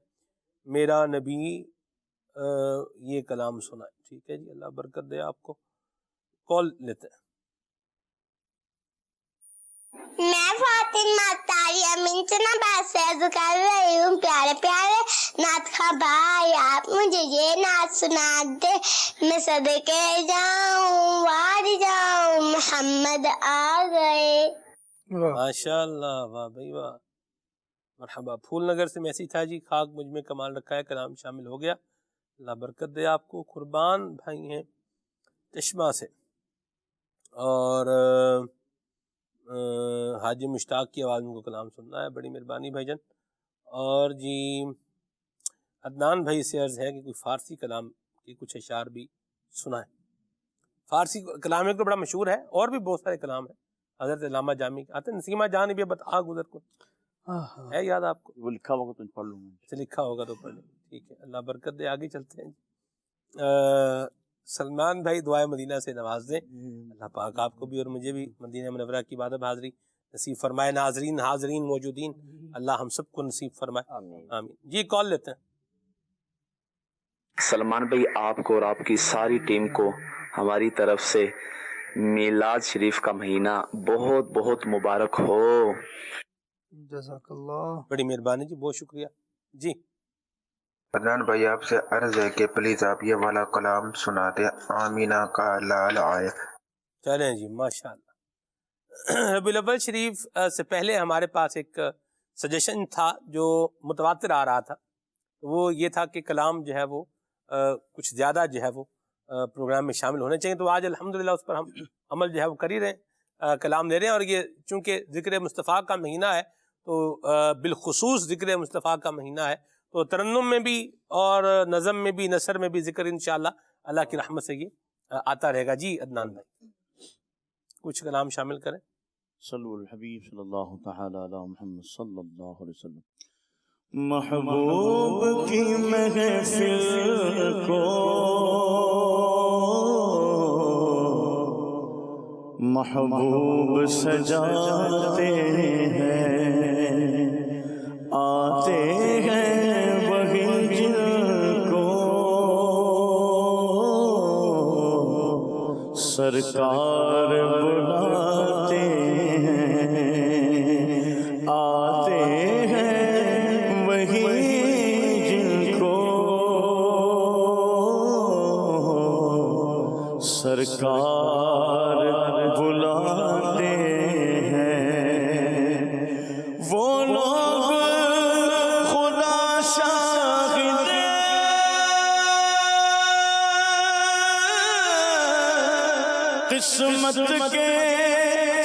B: میرا نبی یہ کلام سنائیں۔ ٹھیک ہے جی، اللہ برکت دے آپ کو۔ کال لیتے ہیں۔
K: میں فاطمہ تاری امین سے نبات سے عرض کر رہی ہوں، پیارے پیارے نعت خواہ بھائی، آپ مجھے یہ نعت سنا دے، میں صدقے جاؤں وار جاؤں، محمد آ گئے۔
B: ماشاء اللہ، واہ بھائی واہ، مرحبا۔ پھول نگر سے میسیج تھا جی، خاک مجھ میں کمال رکھا ہے، کلام شامل ہو گیا، اللہ برکت دے آپ کو۔ قربان بھائی ہیں چشمہ سے، اور حاجی مشتاق کی آواز میں کو کلام سننا ہے، بڑی مہربانی بھائی جان. اور جی عدنان بھائی سے عرض ہے کہ کوئی فارسی کلام کے کچھ اشعار بھی سنائیں. فارسی کلام ایک تو بڑا مشہور ہے، اور بھی بہت سارے کلام ہیں. حضرت علامہ جامی آتے نسیمہ جان بھی بتا گزر کو ہے یاد آپ کو؟
D: وہ لکھا ہوگا تو پڑھ لوں گا.
B: لکھا ہوگا تو پڑھ لیں. ٹھیک ہے، اللہ برکت دے. آگے چلتے ہیں. سلمان بھائی دعائے مدینہ سے نواز دیں. اللہ پاک آپ کو بھی اور مجھے بھی مدینہ منورہ کی عبادت حاضری نصیب فرمائے. ناظرین حاضرین موجودین اللہ ہم سب کو نصیب فرمائے. آمین. جی کال لیتے ہیں.
N: سلمان بھائی آپ کو اور آپ کی ساری ٹیم کو ہماری طرف سے میلاد شریف کا مہینہ بہت بہت مبارک ہو.
H: جزاک اللہ.
B: بڑی مہربانی جی، بہت شکریہ. جی
O: عدنان بھائی آپ سے عرض ہے کہ پلیز آپ یہ والا کلام سنا دیں، آمینہ کا لال آئے.
B: چلیں جی ماشاء اللہ. ربیع الاول شریف سے پہلے ہمارے پاس ایک سجیشن تھا جو متواتر آ رہا تھا. وہ یہ تھا کہ کلام جو ہے وہ کچھ زیادہ جو ہے وہ پروگرام میں شامل ہونے چاہیے. تو آج الحمدللہ اس پر ہم عمل جو ہے وہ کر ہی رہے ہیں، کلام لے رہے ہیں. اور یہ چونکہ ذکر مصطفیٰ کا مہینہ ہے تو بالخصوص ذکر مصطفیٰ کا مہینہ ہے، تو ترنم میں بھی اور نظم میں بھی نثر میں بھی ذکر انشاءاللہ اللہ کی رحمت سے یہ آتا رہے گا. جی عدنان بھائی کچھ کلام شامل کریں.
D: صلو الحبیب صلی اللہ تعالی علی محمد صلی اللہ علیہ وسلم. محبوب کی محفل کو محبوب سجاتے ہیں، آتے ہیں وہی جن کو سرکار بلاتے ہیں، آتے ہیں وہی جن کو سرکار بلاتے ہیں. وہ لوگ خدا شاہد قسمت کے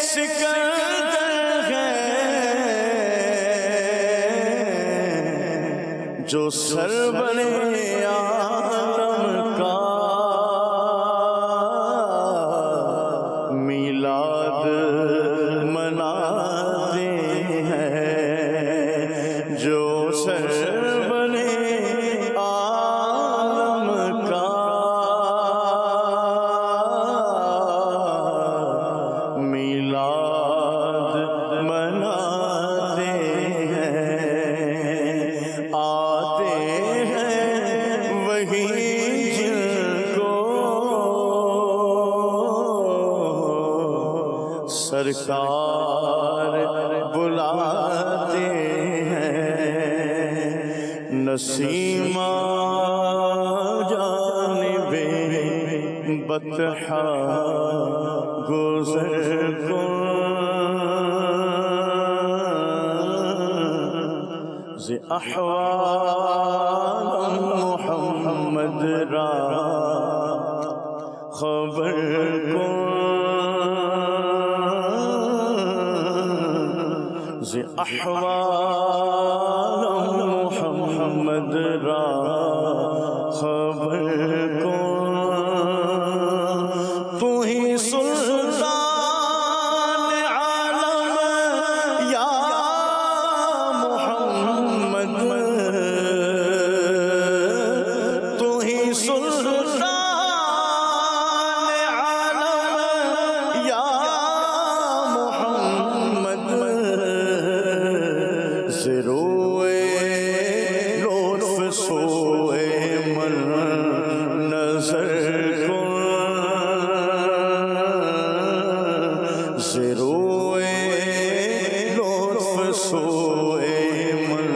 D: سکندر ہیں، جو سرور عالم کا میلاد مناتے ہیں، جو سرور عالم کا میلاد مناتے ہیں، آتے ہیں وہی جن کو سرکار بلاتے ہیں. نسیمہ جانب بطحا گزر کن، ز احوال محمد را خبر کن، ز احوال محمد را خبر کن. تو ہی سلطان عالم یا محمد، تو ہی سلطان عالم یا محمد. زروئے لطف سوئے من نظر کن، زروئے لطف سوئے من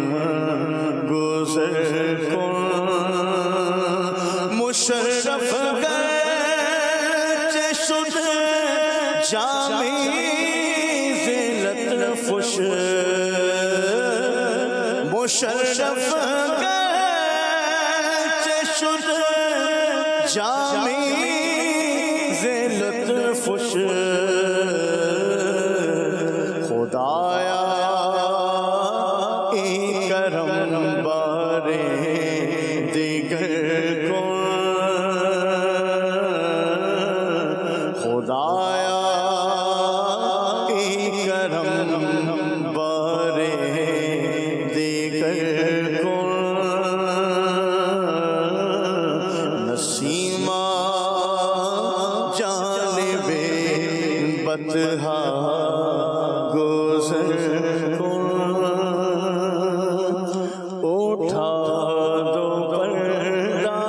D: گزر کن. مشرف گرچہ شد جامی ز لطفش، مشرف گرچہ شد جامی ز لطفش،
E: تنہا گزر اٹھا دو پردہ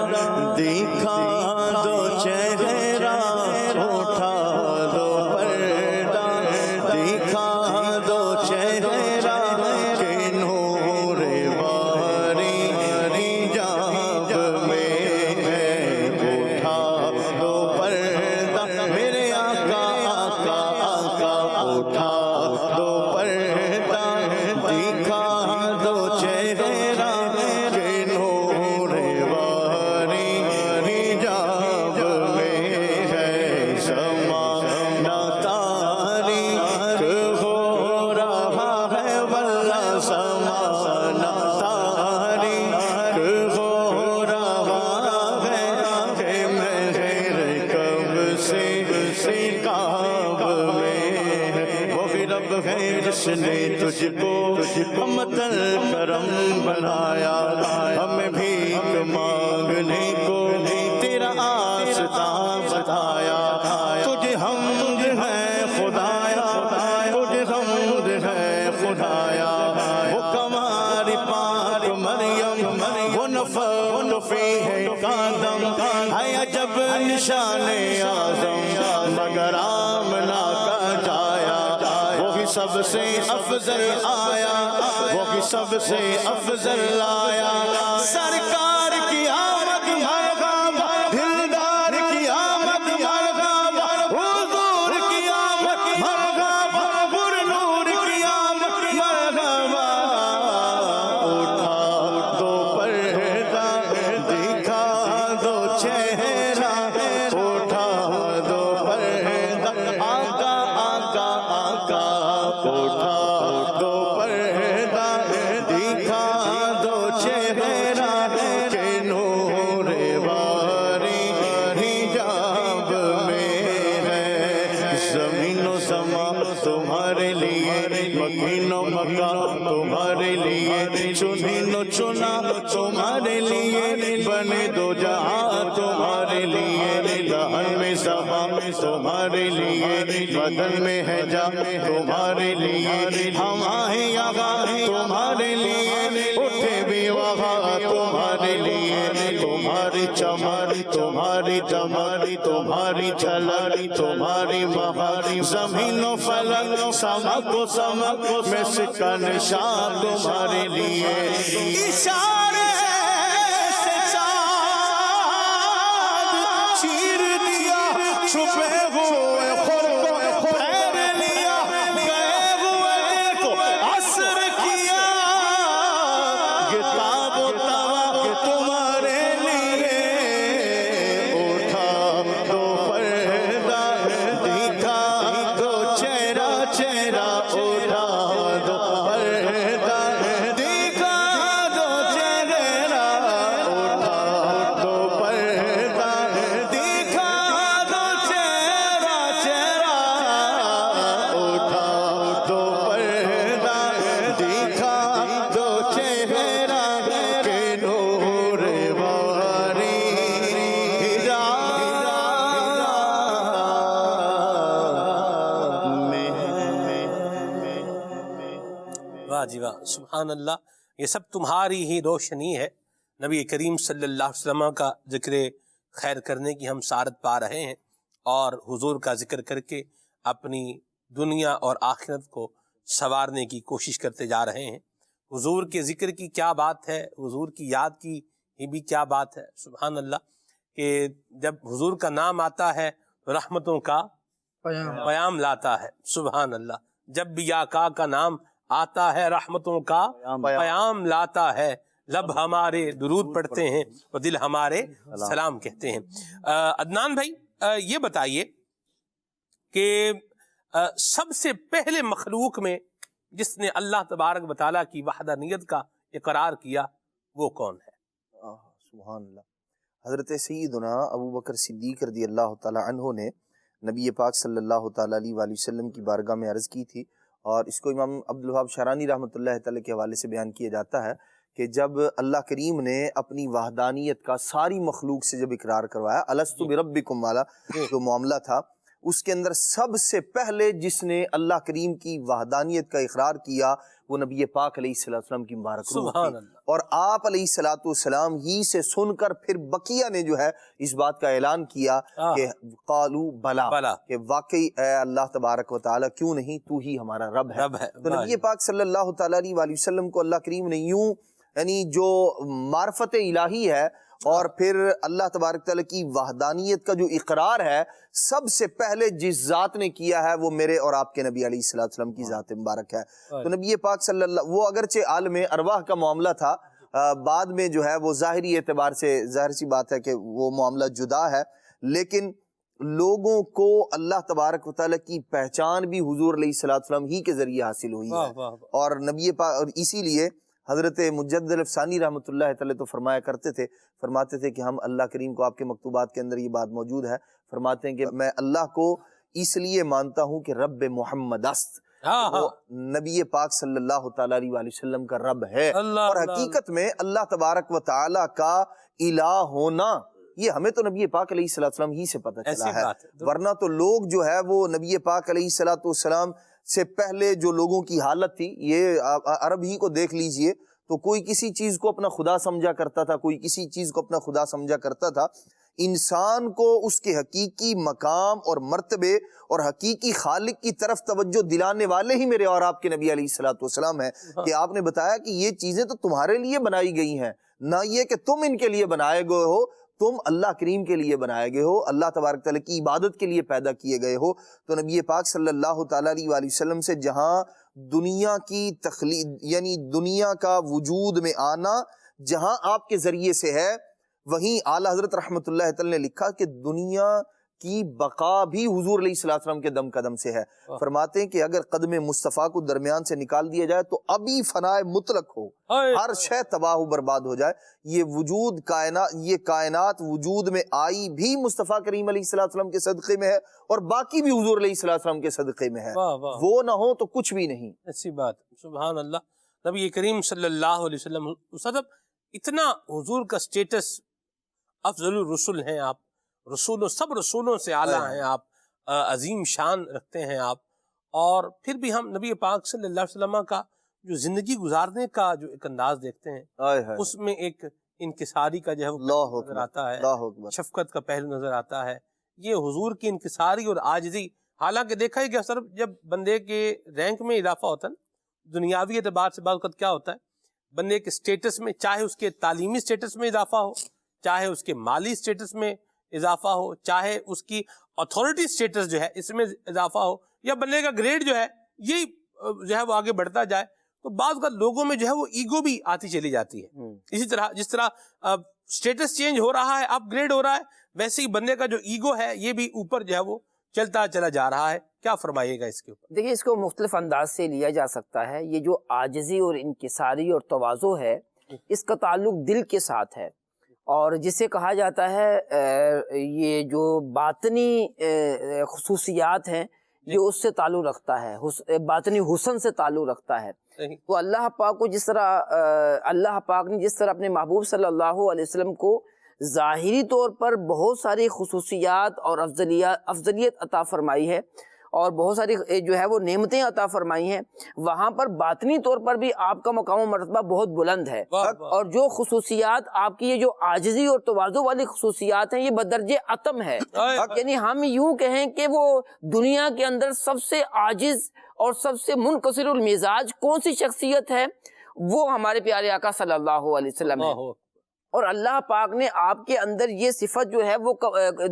E: دکھا دو چہرہ اٹھا دو پردہ دکھا دو چہرہ کہ نور باری حجاب میں ہے اٹھا دو پردہ میرے آقا آقا آقا اٹھا دو پردہ دکھا دو چہرہ کہ نور باری حجاب میں ہے زمانہ تاریک ہو رہا ہے واللہ زمانہ تاریک ہو رہا ہے کہ مہر کب سے رکاب میں ہے وہی رب ہے جس نے تجھ کو ہمتل کرم بنایا ہمیں بھیک مانگنے کو تیرا آستا بتایا تجھے حمد ہے خدایا تجھے حمد ہے خدایا وہ کمار پاک مریم وہ نفی ہے قادم ہے عجب نشان اعظم مگر آمنہ کا جایا وہی سب سے افضل آیا وہی سب سے افضل آیا سرکار کی آمد مرحبا دلدار کی آمد مرحبا حضور کی آمد مرحبا پر نور کی آمد مرحبا اٹھا دو پردہ دکھا دو چہرہ اٹھا دو پردہ آقا آقا آقا اٹھا دو پردہ دکھا دو چہرہ کہ نور باری حجاب میں ہے زمین و زمان تمہارے لیے مکین و مکان تمہارے لیے چنین و چنا تمہارے لیے بنے دو جہاں تمہارے لیے دہن میں زبان تمہارے لیے بدن میں ہے جا تمہارے لیے ہم آہیں یہاں تمہارے لیے اٹھے بھی وہاں تمہارے لیے تمہاری چماری تمہاری دماری تمہاری جھلاری تمہاری مہاری زمین و فلک سمک و سمک میں سکہ نشان تمہارے لیے اشارے سے چاند چیر دیا چھپے ہوئے خود کو پھیر لیا گئے ہوئے کو عصر کیا یہ تاب و توا تمہارے لیے اٹھا دو پردہ دکھا دو چہرہ چہرہ اٹھا دو پردہ دکھا دو چہرہ اٹھا دو پردہ دکھا دو چہرہ چہرہ اٹھا دو پردہ دکھا دو چہرہ کہ نور باری حجاب میں
B: واہ جی واہ سبحان اللہ یہ سب تمہاری ہی روشنی ہے نبی کریم صلی اللہ علیہ وسلم کا ذکر خیر کرنے کی ہم سعادت پا رہے ہیں اور حضور کا ذکر کر کے اپنی دنیا اور آخرت کو سنوارنے کی کوشش کرتے جا رہے ہیں حضور کے ذکر کی کیا بات ہے حضور کی یاد کی یہ بھی کیا بات ہے سبحان اللہ کہ جب حضور کا نام آتا ہے تو رحمتوں کا پیام لاتا ہے سبحان اللہ جب بھی آقا کا نام آتا ہے رحمتوں کا پیام لاتا ہے لب ہمارے درود پڑھتے ہیں اور دل ہمارے سلام کہتے ہیں عدنان بھائی یہ بتائیے کہ سب سے پہلے مخلوق میں جس نے اللہ تبارک و تعالیٰ کی وحدانیت کا اقرار کیا وہ کون ہے؟
F: سبحان اللہ. حضرت سیدنا ابو بکر صدیق رضی اللہ تعالیٰ عنہ نے نبی پاک صلی اللہ تعالیٰ علیہ وآلہ وسلم کی بارگاہ میں عرض کی تھی، اور اس کو امام عبدالوہاب شعرانی رحمۃ اللہ تعالیٰ کے حوالے سے بیان کیا جاتا ہے کہ جب اللہ کریم نے اپنی وحدانیت کا ساری مخلوق سے جب اقرار کروایا الستو بربکم والا جو معاملہ تھا، اس کے اندر سب سے پہلے جس نے اللہ کریم کی وحدانیت کا اقرار کیا وہ نبی پاک علیہ السلام کی مبارک روح تھی، اور آپ علیہ السلام ہی سے سن کر پھر بقیہ نے جو ہے اس بات کا اعلان کیا کہ قالو بلا، کہ واقعی اے اللہ تبارک و تعالی کیوں نہیں، تو ہی ہمارا رب ہے۔ تو نبی پاک صلی اللہ تعالی علیہ وسلم کو اللہ کریم نے یوں یعنی جو معرفت الہی ہے اور پھر اللہ تبارک تعالیٰ کی وحدانیت کا جو اقرار ہے سب سے پہلے جس ذات نے کیا ہے وہ میرے اور آپ کے نبی علیہ السلام کی ذات مبارک ہے۔ تو نبی پاک صلی اللہ، وہ اگرچہ عالم ارواح کا معاملہ تھا، بعد میں جو ہے وہ ظاہری اعتبار سے ظاہر سی بات ہے کہ وہ معاملہ جدا ہے، لیکن لوگوں کو اللہ تبارک و تعالیٰ کی پہچان بھی حضور علیہ السلام ہی کے ذریعے حاصل ہوئی ہے۔ اور نبی پاک، اور اسی لیے حضرت مجدد الافسانی رحمۃ اللہ تعالی تو فرمایا کرتے تھے، فرماتے تھے کہ ہم اللہ کریم کو، آپ کے مکتوبات کے اندر یہ بات موجود ہے، فرماتے ہیں کہ میں اللہ کو اس لیے مانتا ہوں کہ رب محمد است، وہ نبی پاک صلی اللہ تعالی علیہ وسلم کا رب ہے، اور حقیقت میں اللہ تبارک و تعالی کا الہ ہونا یہ ہمیں تو نبی پاک علیہ السلام ہی سے پتہ چلا ہے، ورنہ تو لوگ جو ہے وہ نبی پاک علیہ السلام سے پہلے جو لوگوں کی حالت تھی، یہ عرب ہی کو دیکھ لیجئے، تو کوئی کسی چیز کو اپنا خدا سمجھا کرتا تھا، کوئی کسی چیز کو اپنا خدا سمجھا کرتا تھا۔ انسان کو اس کے حقیقی مقام اور مرتبے اور حقیقی خالق کی طرف توجہ دلانے والے ہی میرے اور آپ کے نبی علیہ السلام ہیں، کہ آپ نے بتایا کہ یہ چیزیں تو تمہارے لیے بنائی گئی ہیں، نہ یہ کہ تم ان کے لیے بنائے گئے ہو، تم اللہ کریم کے لیے بنائے گئے ہو، اللہ تبارک تعالیٰ کی عبادت کے لیے پیدا کیے گئے ہو۔ تو نبی پاک صلی اللہ تعالیٰ علیہ وآلہ وسلم سے جہاں دنیا کی تخلیق یعنی دنیا کا وجود میں آنا جہاں آپ کے ذریعے سے ہے، وہیں اعلیٰ حضرت رحمۃ اللہ تعالی نے لکھا کہ دنیا کی بقا بھی حضور علیہ السلام کے دم قدم سے ہے۔ فرماتے ہیں کہ اگر قدم مصطفیٰ کو درمیان سے نکال دیا جائے تو ابھی فنائے مطلق ہو، ہر شے تباہ و برباد ہو جائے، یہ وجود کائنات وجود میں آئی بھی مصطفیٰ کریم علیہ السلام کے صدقے میں ہے، اور باقی بھی حضور علیہ السلام کے صدقے میں ہے، وہ نہ ہو تو کچھ بھی نہیں۔
B: ایسی بات، سبحان اللہ۔ نبی کریم صلی اللہ علیہ وسلم اتنا حضور کا سٹیٹس، افضل الرسل ہیں آپ، رسولوں سب رسولوں سے اعلیٰ ہیں آپ، عظیم شان رکھتے ہیں آپ، اور پھر بھی ہم نبی پاک صلی اللہ علیہ وسلم کا جو زندگی گزارنے کا جو ایک انداز دیکھتے ہیں، اس میں ایک انکساری کا جو ہے وہ نظر آتا ہے، شفقت کا پہلو نظر آتا ہے، یہ حضور کی انکساری اور عاجزی۔ حالانکہ دیکھا ہے کہ اکثر جب بندے کے رینک میں اضافہ ہوتا ہے، دنیاوی اعتبار سے بعض وقت کیا ہوتا ہے، بندے کے سٹیٹس میں، چاہے اس کے تعلیمی سٹیٹس میں اضافہ ہو، چاہے اس کے مالی سٹیٹس میں اضافہ ہو، چاہے اس کی اتھارٹی سٹیٹس جو ہے اس میں اضافہ ہو، یا بندے کا گریڈ جو ہے یہ جو ہے وہ آگے بڑھتا جائے، تو بعض کا لوگوں میں جو ہے وہ ایگو بھی آتی چلی جاتی ہے۔ اسی طرح جس طرح سٹیٹس چینج ہو رہا ہے، اپ گریڈ ہو رہا ہے، ویسے ہی بندے کا جو ایگو ہے یہ بھی اوپر جو ہے وہ چلتا چلا جا رہا ہے۔ کیا فرمائیے گا اس کے اوپر؟
G: دیکھیے، اس کو مختلف انداز سے لیا جا سکتا ہے۔ یہ جو عاجزی اور انکساری اور تواضع ہے، اس کا تعلق دل کے ساتھ ہے، اور جسے کہا جاتا ہے یہ جو باطنی خصوصیات ہیں یہ اس سے تعلق رکھتا ہے، باطنی حسن سے تعلق رکھتا ہے۔ تو اللہ پاک کو اللہ پاک نے جس طرح اپنے محبوب صلی اللہ علیہ وسلم کو ظاہری طور پر بہت ساری خصوصیات اور افضلیت عطا فرمائی ہے، اور بہت ساری جو ہے وہ نعمتیں عطا فرمائی ہیں، وہاں پر باطنی طور پر بھی آپ کا مقام و مرتبہ بہت بلند ہے، اور جو خصوصیات آپ کی یہ جو عاجزی اور تواضع والی خصوصیات ہیں یہ بدرجہ عتم ہے، یعنی ہم یوں کہیں کہ وہ دنیا کے اندر سب سے عاجز اور سب سے منکسر المزاج کون سی شخصیت ہے، وہ ہمارے پیارے آقا صلی اللہ علیہ وسلم ہے، اور اللہ پاک نے آپ کے اندر یہ صفت جو ہے وہ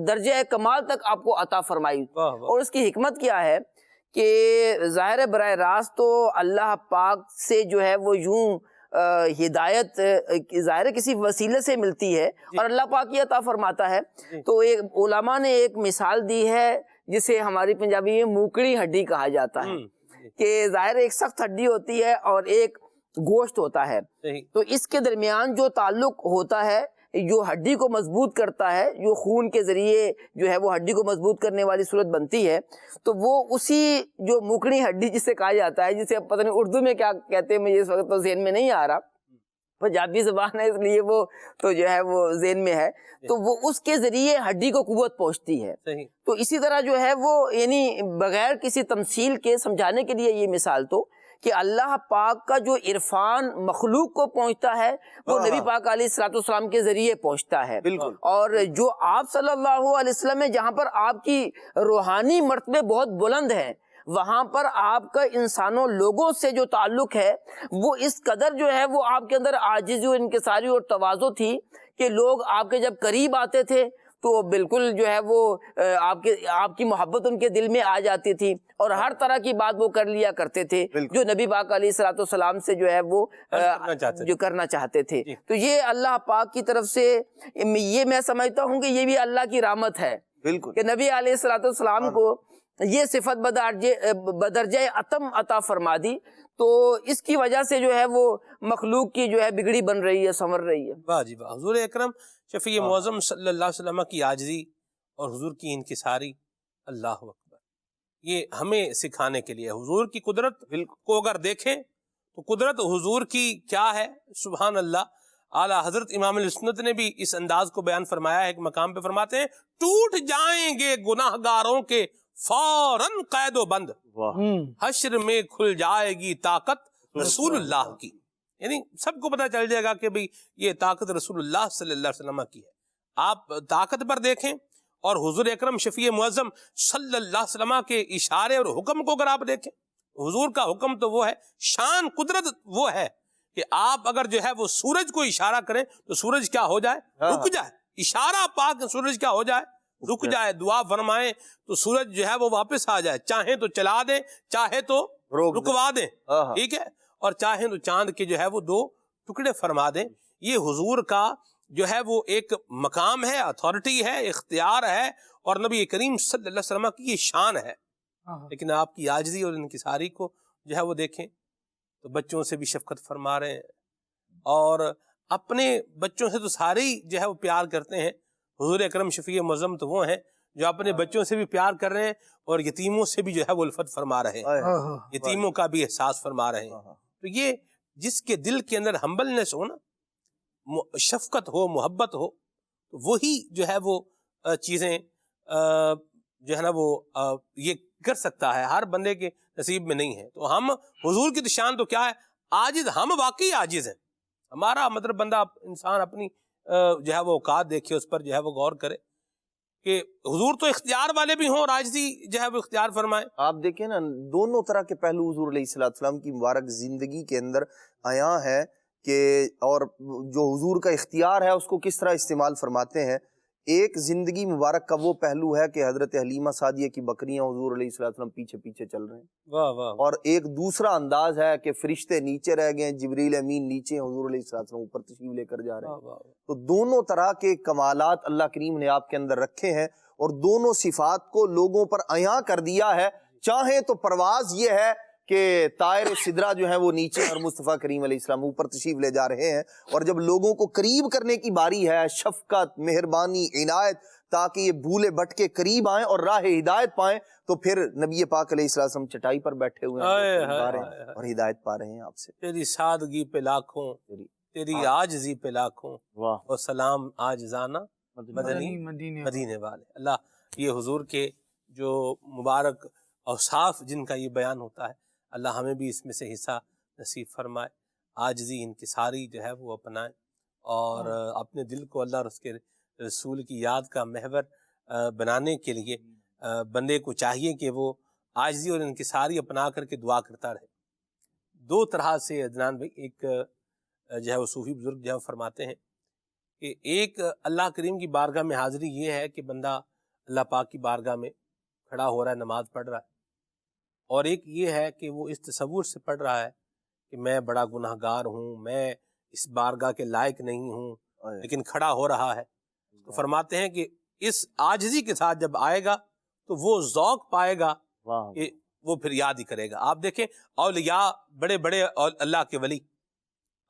G: درجہ کمال تک آپ کو عطا فرمائی۔ اور اس کی حکمت کیا ہے کہ ظاہر براہ راست تو اللہ پاک سے جو ہے وہ یوں ہدایت ظاہر کسی وسیلے سے ملتی ہے، اور اللہ پاک یہ عطا فرماتا ہے۔ تو ایک علماء نے ایک مثال دی ہے جسے ہماری پنجابی میں موکڑی ہڈی کہا جاتا ہے، کہ ظاہر ایک سخت ہڈی ہوتی ہے اور ایک گوشت ہوتا ہے، تو اس کے درمیان جو تعلق ہوتا ہے جو ہڈی کو مضبوط کرتا ہے، جو خون کے ذریعے جو ہے وہ ہڈی کو مضبوط کرنے والی صورت بنتی ہے، تو وہ اسی جو موکڑی ہڈی جسے کہا جاتا ہے، جسے پتہ نہیں اردو میں کیا کہتے ہیں، مجھے اس وقت تو ذہن میں نہیں آ رہا، پنجابی زبان ہے اس لیے وہ تو جو ہے وہ ذہن میں ہے، تو وہ اس کے ذریعے ہڈی کو قوت پہنچتی ہے. تو اسی طرح جو ہے وہ یعنی بغیر کسی تمثیل کے سمجھانے کے لیے یہ مثال تو کہ اللہ پاک کا جو عرفان مخلوق کو پہنچتا ہے وہ نبی پاک علیہ الصلوۃ والسلام کے ذریعے پہنچتا ہے. اور جو آپ صلی اللہ علیہ وسلم میں جہاں پر آپ کی روحانی مرتبے بہت بلند ہیں، وہاں پر آپ کا انسانوں لوگوں سے جو تعلق ہے وہ اس قدر جو ہے وہ آپ کے اندر عاجزی اور انکساری اور تواضع تھی کہ لوگ آپ کے جب قریب آتے تھے تو بالکل جو ہے وہ آپ کی محبت ان کے دل میں آ جاتی تھی، اور ہر طرح کی بات وہ کر لیا کرتے تھے جو نبی پاک علیہ الصلوۃ والسلام سے جو ہے وہ جو کرنا چاہتے تھے. تو یہ اللہ پاک کی طرف سے یہ میں سمجھتا ہوں کہ یہ بھی اللہ کی رحمت ہے کہ نبی علیہ الصلوۃ والسلام کو یہ صفت بدرجہ اتم عطا فرما دی. تو اس کی وجہ سے جو ہے وہ مخلوق کی جو ہے بگڑی بن رہی ہے، سنور رہی ہے.
B: واہ جی واہ. حضور اکرم شفیع معظم صلی اللہ علیہ وسلم کی عاجزی اور حضور کی انکساری، اللہ اکبر، یہ ہمیں سکھانے کے لیے. حضور کی قدرت کو اگر دیکھیں تو قدرت حضور کی کیا ہے، سبحان اللہ. اعلیٰ حضرت امام السنت نے بھی اس انداز کو بیان فرمایا ہے. ایک مقام پہ فرماتے ہیں ٹوٹ جائیں گے گناہ گاروں کے فوراً قید و بند، حشر میں کھل جائے گی طاقت رسول اللہ کی. یعنی سب کو پتہ چل جائے گا کہ بھئی یہ طاقت رسول اللہ صلی اللہ علیہ وسلم کی ہے. آپ طاقت پر دیکھیں اور حضور اکرم شفیع معظم صلی اللہ علیہ وسلم کے اشارے اور حکم کو اگر آپ دیکھیں، حضور کا حکم تو وہ ہے، شان قدرت وہ ہے کہ آپ اگر جو ہے وہ سورج کو اشارہ کریں تو سورج کیا ہو جائے، رک جائے. اشارہ پاک سورج کیا ہو جائے، رک جائے. دعا فرمائیں تو سورج جو ہے وہ واپس آ جائے. چاہیں تو چلا دیں، چاہے تو رکوا دیں، ٹھیک ہے، اور چاہیں تو چاند کے جو ہے وہ 2 ٹکڑے فرما دیں. یہ حضور کا جو ہے وہ ایک مقام ہے، اتھارٹی ہے، اختیار ہے، اور نبی کریم صلی اللہ علیہ وسلم کی یہ شان ہے. لیکن آپ کی عاجزی اور انکساری کو جو ہے وہ دیکھیں تو بچوں سے بھی شفقت فرما رہے ہیں، اور اپنے بچوں سے تو سارے ہی جو ہے وہ پیار کرتے ہیں. حضور اکرم شفیع معظم تو وہ ہیں جو اپنے بچوں سے بھی پیار کر رہے ہیں اور یتیموں سے بھی جو ہے وہ الفت فرما رہے ہیں، یتیموں کا بھی احساس فرما رہے ہیں. تو یہ جس کے دل کے اندر ہمبلنس ہو نا، شفقت ہو، محبت ہو، تو وہی جو ہے وہ چیزیں جو ہے نا وہ یہ کر سکتا ہے. ہر بندے کے نصیب میں نہیں ہے. تو ہم حضور کی تو شان تو کیا ہے، عاجز. ہم واقعی عاجز ہیں. ہمارا مطلب بندہ انسان اپنی جو ہے وہ اوقات دیکھے، اس پر جو ہے وہ غور کرے کہ حضور تو اختیار والے بھی ہوں اور عاجزی جو ہے وہ اختیار فرمائے.
F: آپ دیکھیں نا دونوں طرح کے پہلو حضور علیہ السلام کی مبارک زندگی کے اندر آیا ہے کہ اور جو حضور کا اختیار ہے اس کو کس طرح استعمال فرماتے ہیں. ایک زندگی مبارک کا وہ پہلو ہے کہ حضرت حلیمہ سعدیہ کی بکریاں حضور علیہ السلام پیچھے پیچھے چل رہے ہیں.
B: واہ واہ.
F: اور ایک دوسرا انداز ہے کہ فرشتے نیچے رہ گئے، جبریل امین نیچے، حضور علیہ السلام اوپر تشریف لے کر جا رہے ہیں. تو دونوں طرح کے کمالات اللہ کریم نے آپ کے اندر رکھے ہیں اور دونوں صفات کو لوگوں پر عیاں کر دیا ہے. چاہیں تو پرواز یہ ہے کہ طائر سدرہ جو ہے وہ نیچے اور مصطفیٰ کریم علیہ السلام اوپر تشریف لے جا رہے ہیں، اور جب لوگوں کو قریب کرنے کی باری ہے، شفقت، مہربانی، عنایت، تاکہ یہ بھولے بھٹکے قریب آئیں اور راہ ہدایت پائیں، تو پھر نبی پاک علیہ السلام چٹائی پر بیٹھے ہوئے ہیں اور ہدایت پا رہے ہیں آپ سے.
B: تیری سادگی پہ لاکھوں، تیری عاجزی پہ لاکھوں، اور سلام عاجزانہ مدینے والے. اللہ یہ حضور کے جو مبارک اوصاف جن کا یہ بیان ہوتا ہے، اللہ ہمیں بھی اس میں سے حصہ نصیب فرمائے. عاجزی انکساری جو ہے وہ اپنائیں، اور اپنے دل کو اللہ اور اس کے رسول کی یاد کا محور بنانے کے لیے بندے کو چاہیے کہ وہ عاجزی اور انکساری اپنا کر کے دعا کرتا رہے. 2 طرح سے عدنان بھائی، ایک جو ہے وہ صوفی بزرگ جو ہے فرماتے ہیں کہ ایک اللہ کریم کی بارگاہ میں حاضری یہ ہے کہ بندہ اللہ پاک کی بارگاہ میں کھڑا ہو رہا ہے، نماز پڑھ رہا ہے، اور ایک یہ ہے کہ وہ اس تصور سے پڑھ رہا ہے کہ میں بڑا گناہ گار ہوں، میں اس بارگاہ کے لائق نہیں ہوں، لیکن کھڑا ہو رہا ہے. تو فرماتے ہیں کہ اس عاجزی کے ساتھ جب آئے گا تو وہ ذوق پائے گا کہ وہ پھر یاد ہی کرے گا. آپ دیکھیں اولیاء، بڑے بڑے اللہ کے ولی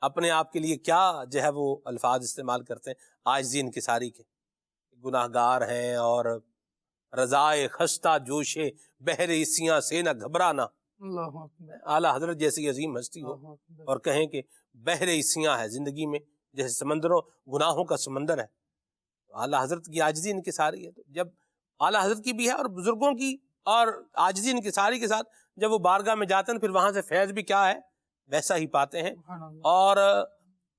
B: اپنے آپ کے لیے کیا جو ہے وہ الفاظ استعمال کرتے ہیں عاجزی انکساری کے. گناہ گار ہیں اور رضائے خستہ جوشے بہر اسیاں سے نہ گھبرانا. اعلیٰ حضرت جیسی عظیم ہستی ہو اور کہیں کہ بحر سیاہ ہے زندگی میں، جیسے سمندروں گناہوں کا سمندر ہے. اعلیٰ حضرت کی عاجزی انکساری ہے. تو جب اعلیٰ حضرت کی بھی ہے اور بزرگوں کی اور عاجزی انکساری کے ساتھ جب وہ بارگاہ میں جاتے ہیں پھر وہاں سے فیض بھی کیا ہے ویسا ہی پاتے ہیں. اور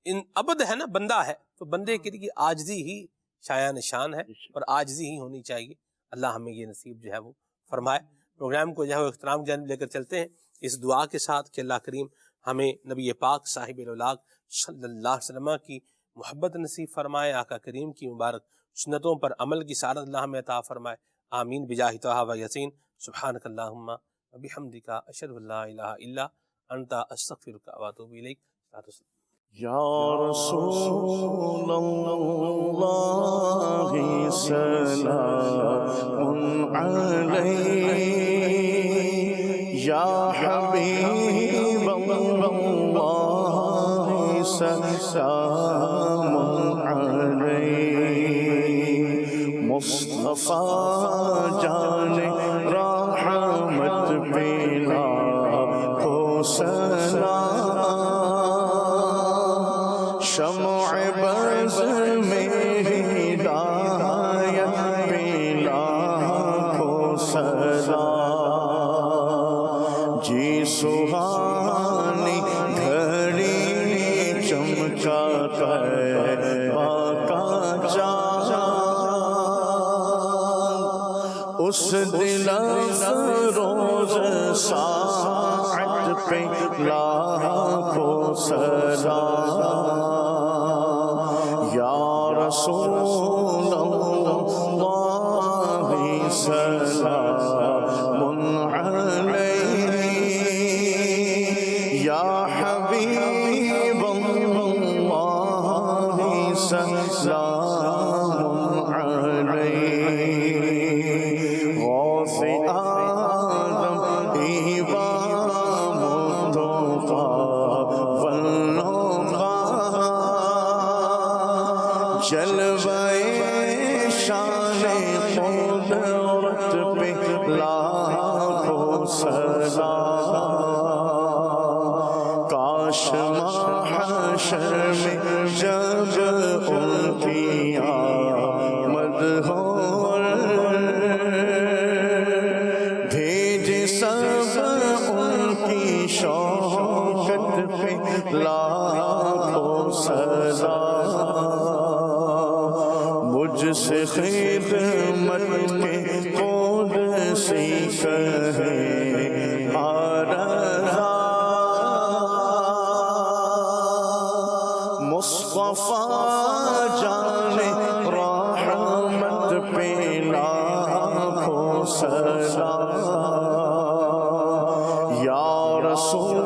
B: ان عبد ہے نا، بندہ ہے، تو بندے کے لیے عاجزی ہی شایان نشان ہے اور عاجزی ہی ہونی چاہیے. اللہ ہمیں یہ نصیب جو ہے وہ فرمائے. پروگرام کو جو ہے وہ اختتام کی جانب لے کر چلتے ہیں اس دعا کے ساتھ کہ اللہ کریم ہمیں نبی پاک صاحب الاولاق صلی اللہ علیہ وسلم کی محبت نصیب فرمائے، آقا کریم کی مبارک سنتوں پر عمل کی سعادت اللہ ہمیں عطا فرمائے. آمین بجاہ طہ و یاسین. سبحانک اللہم و بحمدک اشہد ان لا الہ الا انت استغفرک و اتوب الیک.
E: یا رسول اللہ سلام علیک، یا حبیب اللہ سلام علیک، مصطفیٰ جان رحمت پیلا کو سلام، شمع بز میں ہدایت پیلا کو سلام، جی سہانی گھڑی چمکا طیبہ کا چاند، اس دل افروز ساعت پہ لاکھوں سلام، یا رسول اللہ سلام علیک، یا حبیب اللہ سلام علیک، غوث آدم امام التقیٰ والنقیٰ، جلوہ شان قدرت پہ لاکھوں سلام، کاش محشر میں جب ان کی آمد ہو، بھیج سب ان کی شوکت پہ لاکھوں سلام، مجھ سے خدمت کے قدسی کہیں آرزا، مصطفیٰ جان رحمت پہ لاکھوں سلام، یا رسول